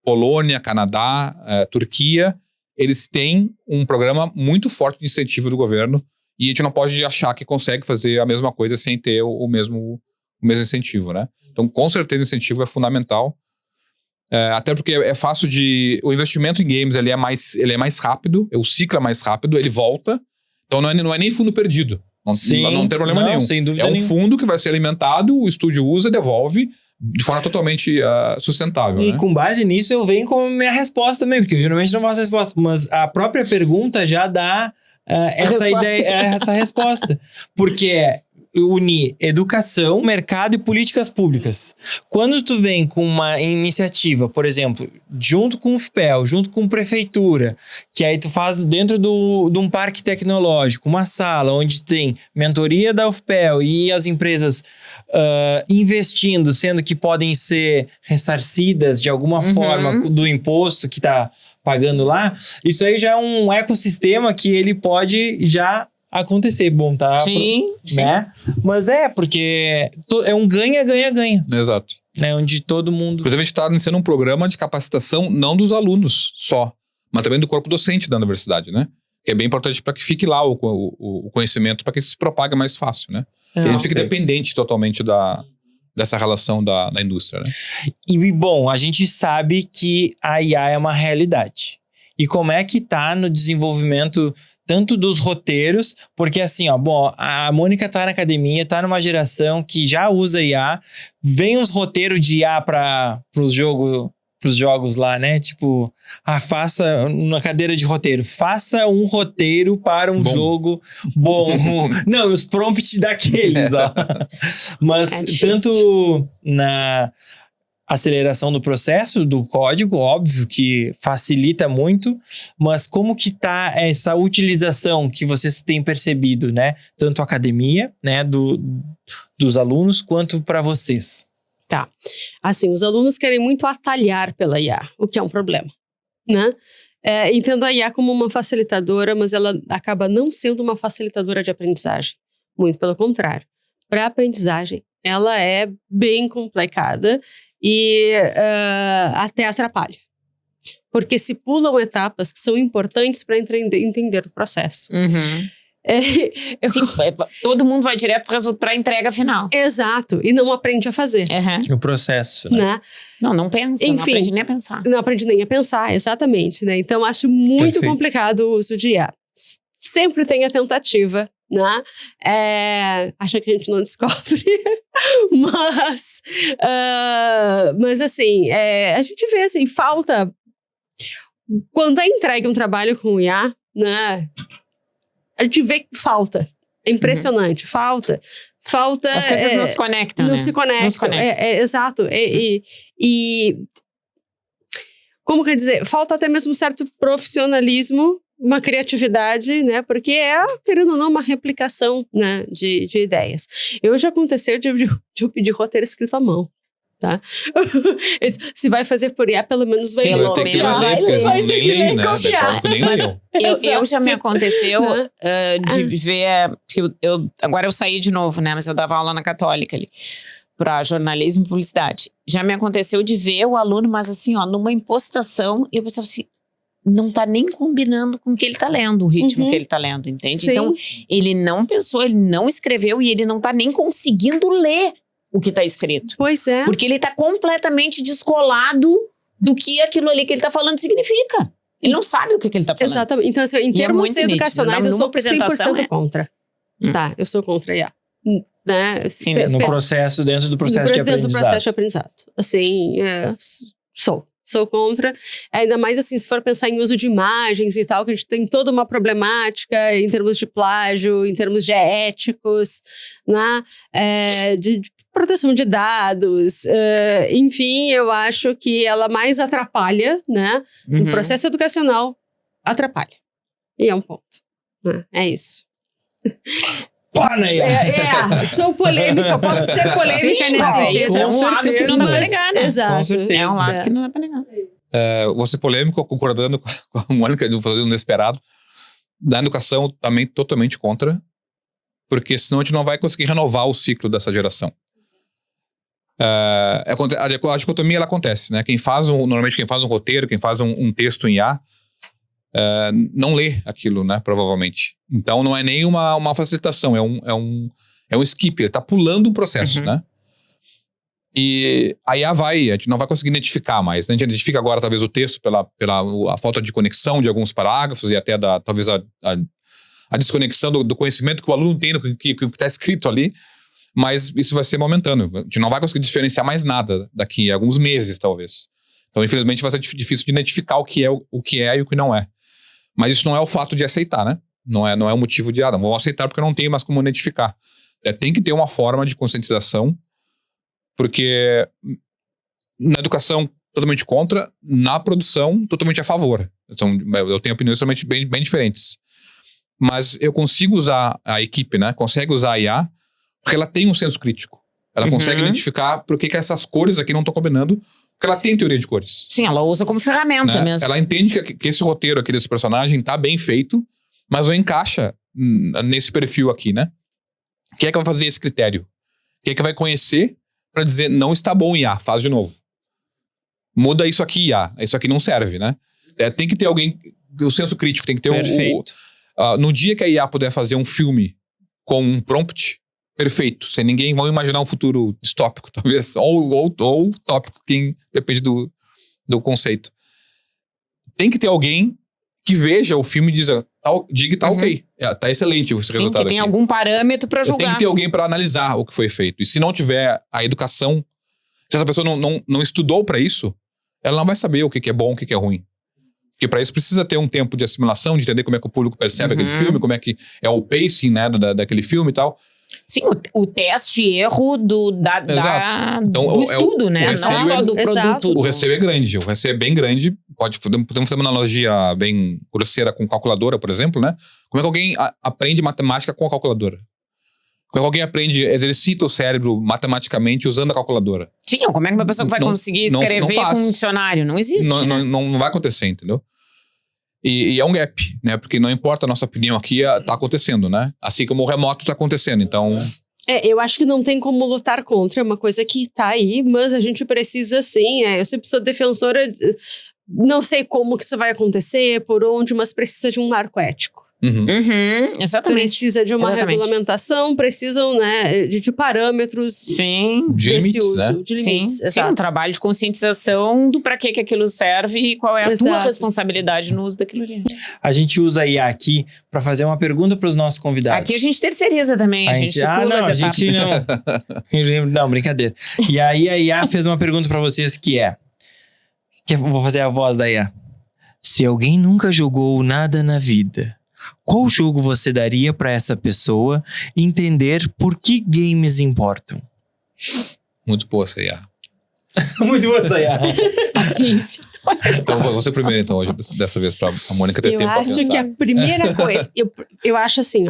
Polônia, Canadá, Turquia, eles têm um programa muito forte de incentivo do governo e a gente não pode achar que consegue fazer a mesma coisa sem ter o mesmo incentivo, né? Então, com certeza, o incentivo é fundamental. Até porque é fácil de... O investimento em games ele é mais rápido, o ciclo é mais rápido, ele volta. Então não é nem fundo perdido. Não tem problema nenhum. Sem dúvida é um nenhuma. fundo que vai ser alimentado, o estúdio usa, devolve de forma totalmente sustentável. E né? com base nisso eu venho com a minha resposta também, porque eu geralmente não faço resposta, mas a própria pergunta já dá essa resposta. Porque unir educação, mercado e políticas públicas. Quando tu vem com uma iniciativa, por exemplo, junto com o FPEL, junto com a prefeitura, que aí tu faz dentro de um parque tecnológico, uma sala onde tem mentoria da UFPEL e as empresas investindo, sendo que podem ser ressarcidas de alguma forma do imposto que tá pagando lá, isso aí já é um ecossistema que ele pode já acontecer, bom, tá? Sim. Né? Mas porque é um ganha-ganha-ganha. Exato. Né? Onde todo mundo... Inclusive, a gente está iniciando um programa de capacitação não dos alunos só, mas também do corpo docente da universidade, né? Que é bem importante para que fique lá o conhecimento, para que isso se propague mais fácil, né? Ele não fique dependente totalmente dessa relação da indústria, né? E, bom, a gente sabe que a IA é uma realidade. E como é que tá no desenvolvimento tanto dos roteiros, porque assim, a Mônica tá na academia, tá numa geração que já usa IA, vem os roteiros de IA pros jogos lá, né? Tipo, faça na cadeira de roteiro, faça um roteiro para um jogo bom. Não, os prompts daqueles, ó. Mas tanto na aceleração do processo, do código, óbvio que facilita muito, mas como que tá essa utilização que vocês têm percebido, né? Tanto a academia, né, dos alunos, quanto para vocês? Tá. Assim, os alunos querem muito atalhar pela IA, o que é um problema, né? Entendo a IA como uma facilitadora, mas ela acaba não sendo uma facilitadora de aprendizagem. Muito pelo contrário. Para a aprendizagem, ela é bem complicada e até atrapalha. Porque se pulam etapas que são importantes para entender o processo. Sim, todo mundo vai direto para a entrega final. Exato, e não aprende a fazer. O processo, né? Não pensa, enfim, não aprende nem a pensar. Não aprende nem a pensar, exatamente, né? Então, acho muito complicado o uso de IA. Sempre tem a tentativa, né? Acha que a gente não descobre. Mas assim, a gente vê assim, falta... Quando é entregue um trabalho com IA, né? A gente vê que falta. É impressionante. Falta. As coisas não se conectam, não se conectam. Não se conectam. Exato. E como quer dizer? Falta até mesmo um certo profissionalismo, uma criatividade, né? Porque querendo ou não, uma replicação, né, de ideias. Já aconteceu de eu pedir roteiro escrito à mão. Tá? Se vai fazer por IA, pelo menos vai ler. Vai ter que ler e copiar. Eu já me aconteceu de ver... Agora eu saí de novo, né? Mas eu dava aula na Católica ali, para jornalismo e publicidade. Já me aconteceu de ver o aluno, mas assim, numa impostação, e eu pensava assim, não tá nem combinando com o que ele tá lendo, o ritmo que ele tá lendo, entende? Sim. Então, ele não pensou, ele não escreveu e ele não tá nem conseguindo ler o que tá escrito. Pois é. Porque ele tá completamente descolado do que aquilo ali que ele tá falando significa. Ele não sabe o que ele tá falando. Exatamente. Então, assim, em termos educacionais, eu sou 100% contra. Tá, eu sou contra a IA. Né? Sim, no processo, dentro do processo de aprendizado. Dentro do processo de aprendizado. Assim, sou contra. Ainda mais assim, se for pensar em uso de imagens e tal, que a gente tem toda uma problemática em termos de plágio, em termos de éticos, né? De proteção de dados, enfim, eu acho que ela mais atrapalha, né? O processo educacional atrapalha. E é um ponto. Né? É isso. Sou polêmica, posso ser polêmica nesse sentido. É um lado que não dá pra negar, né? Exato. Com certeza. É um lado que não dá pra negar. Vou ser polêmico, concordando com a Mônica, fazendo inesperado. da educação também totalmente contra, porque senão a gente não vai conseguir renovar o ciclo dessa geração. A dicotomia ela acontece, né? Normalmente quem faz um roteiro, quem faz um texto em IA, não lê aquilo, né? Provavelmente. Então não é nem uma facilitação, é um skip, ele tá pulando um processo, né? E a IA a gente não vai conseguir identificar mais, né? A gente identifica agora talvez o texto pela a falta de conexão de alguns parágrafos e até talvez a desconexão do conhecimento que o aluno tem no que está escrito ali, mas isso vai ser momentâneo. A gente não vai conseguir diferenciar mais nada daqui a alguns meses, talvez. Então, infelizmente, vai ser difícil de identificar o que é e o que não é. Mas isso não é o fato de aceitar, né? Não é o motivo de, não vou aceitar porque eu não tenho mais como identificar. Tem que ter uma forma de conscientização, porque na educação, totalmente contra, na produção, totalmente a favor. Então, eu tenho opiniões totalmente bem diferentes. Mas eu consigo usar a equipe, né? Consegue usar a IA, porque ela tem um senso crítico. Ela consegue identificar por que essas cores aqui não estão combinando, porque ela tem teoria de cores. Sim, ela usa como ferramenta, né? Mesmo. Ela entende que esse roteiro aqui desse personagem tá bem feito, mas não encaixa nesse perfil aqui, né? Quem é que vai fazer esse critério? Quem é que vai conhecer para dizer, não está bom, IA, faz de novo. Muda isso aqui, IA. Isso aqui não serve, né? Tem que ter alguém, o senso crítico, tem que ter no dia que a IA puder fazer um filme com um prompt, perfeito. Sem ninguém, vão imaginar um futuro distópico, talvez. Ou utópico, depende do conceito. Tem que ter alguém que veja o filme e diga tá ok. Tá excelente esse resultado aqui. Que tem algum parâmetro para julgar. Tem que ter alguém para analisar o que foi feito. E se não tiver a educação, se essa pessoa não estudou para isso, ela não vai saber o que é bom, o que é ruim. Porque para isso precisa ter um tempo de assimilação, de entender como é que o público percebe aquele filme, como é que é o pacing, né, daquele filme e tal. Sim, o teste e erro do estudo, né? Não só do produto. O receio é grande, o receio é bem grande. Podemos fazer uma analogia bem grosseira com calculadora, por exemplo, né? Como é que alguém aprende matemática com a calculadora? Como é que alguém exercita o cérebro matematicamente usando a calculadora? Sim, como é que uma pessoa vai conseguir escrever com um dicionário? Não existe. Não vai acontecer, entendeu? E é um gap, né? Porque não importa a nossa opinião aqui, tá acontecendo, né? Assim como o remoto tá acontecendo, então... Eu acho que não tem como lutar contra, é uma coisa que tá aí, mas a gente precisa sim, eu sempre sou defensora, não sei como que isso vai acontecer, por onde, mas precisa de um marco ético. Exatamente. Precisa de uma regulamentação, precisam, né, de parâmetros. Sim. De limites, né? De limites, sim, um trabalho de conscientização do para que aquilo serve e qual é a tua responsabilidade no uso daquilo ali. A gente usa a IA aqui para fazer uma pergunta para os nossos convidados. Aqui a gente terceiriza também, a gente pula a gente não. Não, brincadeira. E aí a IA fez uma pergunta para vocês que vou fazer a voz da IA. Se alguém nunca jogou nada na vida, qual jogo você daria para essa pessoa entender por que games importam? Muito boa essa IA. Muito boa essa IA. Paciência. Então, você primeiro, então, hoje, dessa vez, para a Mônica ter tempo para pensar. Eu acho que a primeira coisa... eu acho assim,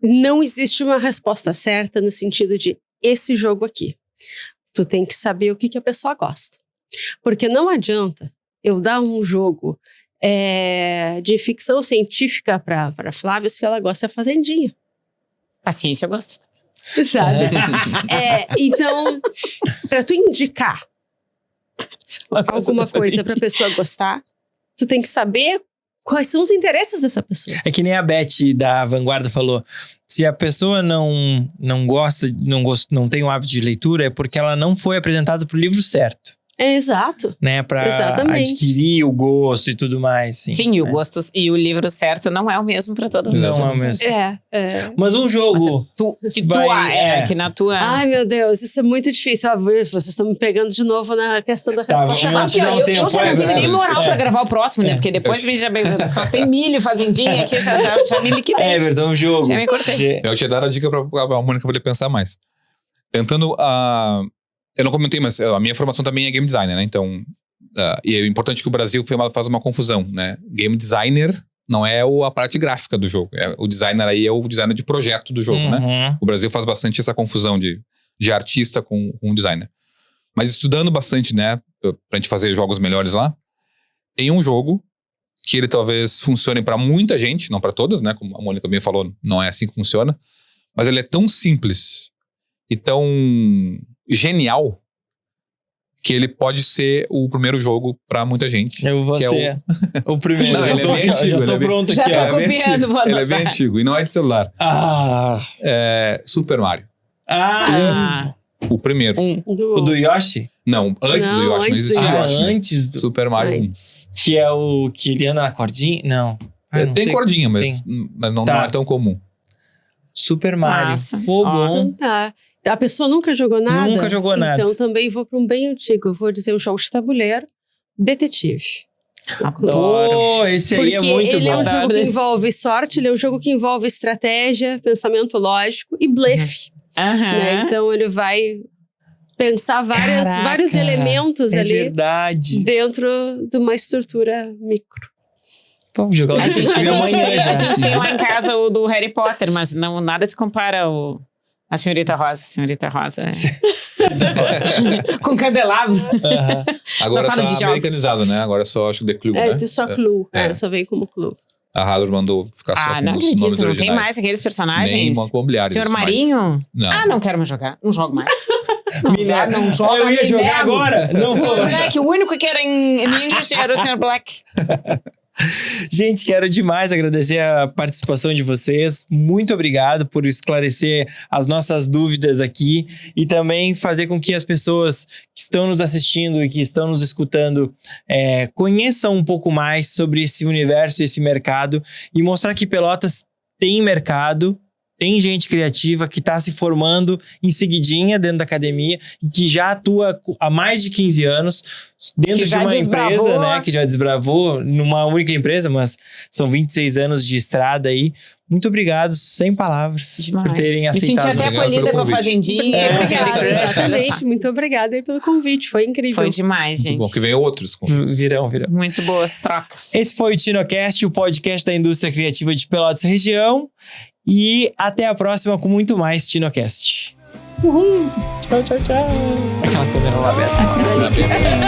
não existe uma resposta certa no sentido de esse jogo aqui. Tu tem que saber o que a pessoa gosta. Porque não adianta eu dar um jogo... de ficção científica para Flávia, se ela gosta de Fazendinha. Paciência, eu gosto. Sabe? Então, para tu indicar alguma coisa para a pessoa gostar, tu tem que saber quais são os interesses dessa pessoa. É que nem a Beth da Vanguarda falou, se a pessoa não gosta, não tem o hábito de leitura, é porque ela não foi apresentada pro livro certo. Exato. Né, pra adquirir o gosto e tudo mais. Sim, e o gosto e o livro certo não é o mesmo pra todas as pessoas. Não é o mesmo. Mas um jogo... que na tua... Ai, meu Deus, isso é muito difícil. Vocês estão me pegando de novo na questão da resposta. Eu já não tenho nem moral pra gravar o próximo, né? Porque depois só tem milho, fazendinha aqui, já me liquidei. Everton, um jogo. Já me cortei. Eu tinha dado a dica pra a Mônica poder pensar mais. Tentando eu não comentei, mas a minha formação também é game designer, né? Então, e é importante que o Brasil faz uma confusão, né? Game designer não é a parte gráfica do jogo. O designer aí é o designer de projeto do jogo, né? O Brasil faz bastante essa confusão de artista com designer. Mas estudando bastante, né? Pra gente fazer jogos melhores lá, tem um jogo que ele talvez funcione para muita gente, não para todas, né? Como a Mônica bem falou, não é assim que funciona. Mas ele é tão simples e tão genial que ele pode ser o primeiro jogo para muita gente. Eu vou ser o primeiro. Não, ele é bem antigo, já ele tô é bem- pronto Já aqui, tô ó. Ele é bem copiando, antigo. vou Ele é bem anotar. antigo e não é de celular. É Super Mario. O primeiro. O do Yoshi? Não, antes do Não, Yoshi, não antes do existia Ah, Yoshi. Yoshi. antes do... Super Mario 1. Antes. Que é o que ele anda na cordinha? Não. Não Tem sei. cordinha, mas não, Tá. não é tão comum. Super Mario. Massa. Pô, Ó. bom. Então tá. A pessoa nunca jogou nada? Nunca jogou nada. Então também vou para um bem antigo. Eu vou dizer um jogo de tabuleiro, Detetive. Adoro. Pô, esse aí Porque é muito ele é bom. um jogo que envolve sorte, ele é um jogo que envolve estratégia, pensamento lógico e blefe. Aham. Né? Então ele vai pensar Caraca, vários elementos É ali verdade. dentro de uma estrutura micro. Vamos jogar o A gente, Detetive amanhã já. a gente tem lá em casa o do Harry Potter, mas não, nada se compara ao... A Senhorita Rosa. Senhorita Rosa. Com candelabro. Aham. Agora sala tá de jogos. americanizado, né? Agora é só, acho que The Clue, né? Tem só Clue. É. Só vem como Clue. A Hasbro mandou ficar só Ah, com não os nomes acredito. Não originais. tem mais aqueles Nem personagens. Banco Imobiliário Senhor existe mais. Marinho? Não. Ah, não quero mais jogar. Não jogo mais. Não, Minério. não jogo. Eu ia nem jogar nego. agora. Não sou. Senhor Black, o único que era em inglês era o Senhor Black. Gente, quero demais agradecer a participação de vocês. Muito obrigado por esclarecer as nossas dúvidas aqui e também fazer com que as pessoas que estão nos assistindo e que estão nos escutando conheçam um pouco mais sobre esse universo e esse mercado e mostrar que Pelotas tem mercado. Tem gente criativa que está se formando em seguidinha dentro da academia, que já atua há mais de 15 anos dentro Que de já uma desbravou. empresa, né? Que já desbravou numa única empresa, mas são 26 anos de estrada aí. Muito obrigado, sem palavras, Demais. por terem Me aceitado. senti até Obrigado acolhida pelo com a convite. Fazendinha. É, Candy Obrigada, Crush, olha só. exatamente. Muito obrigada aí pelo convite. Foi incrível. Foi demais, Muito gente. bom, que venham outros convites. Virão. Muito boas trocas. Esse foi o TinoCast, o podcast da indústria criativa de Pelotas região. E até a próxima com muito mais TinoCast. Uhul! Tchau, tchau, tchau. Aquela câmera lá aberta.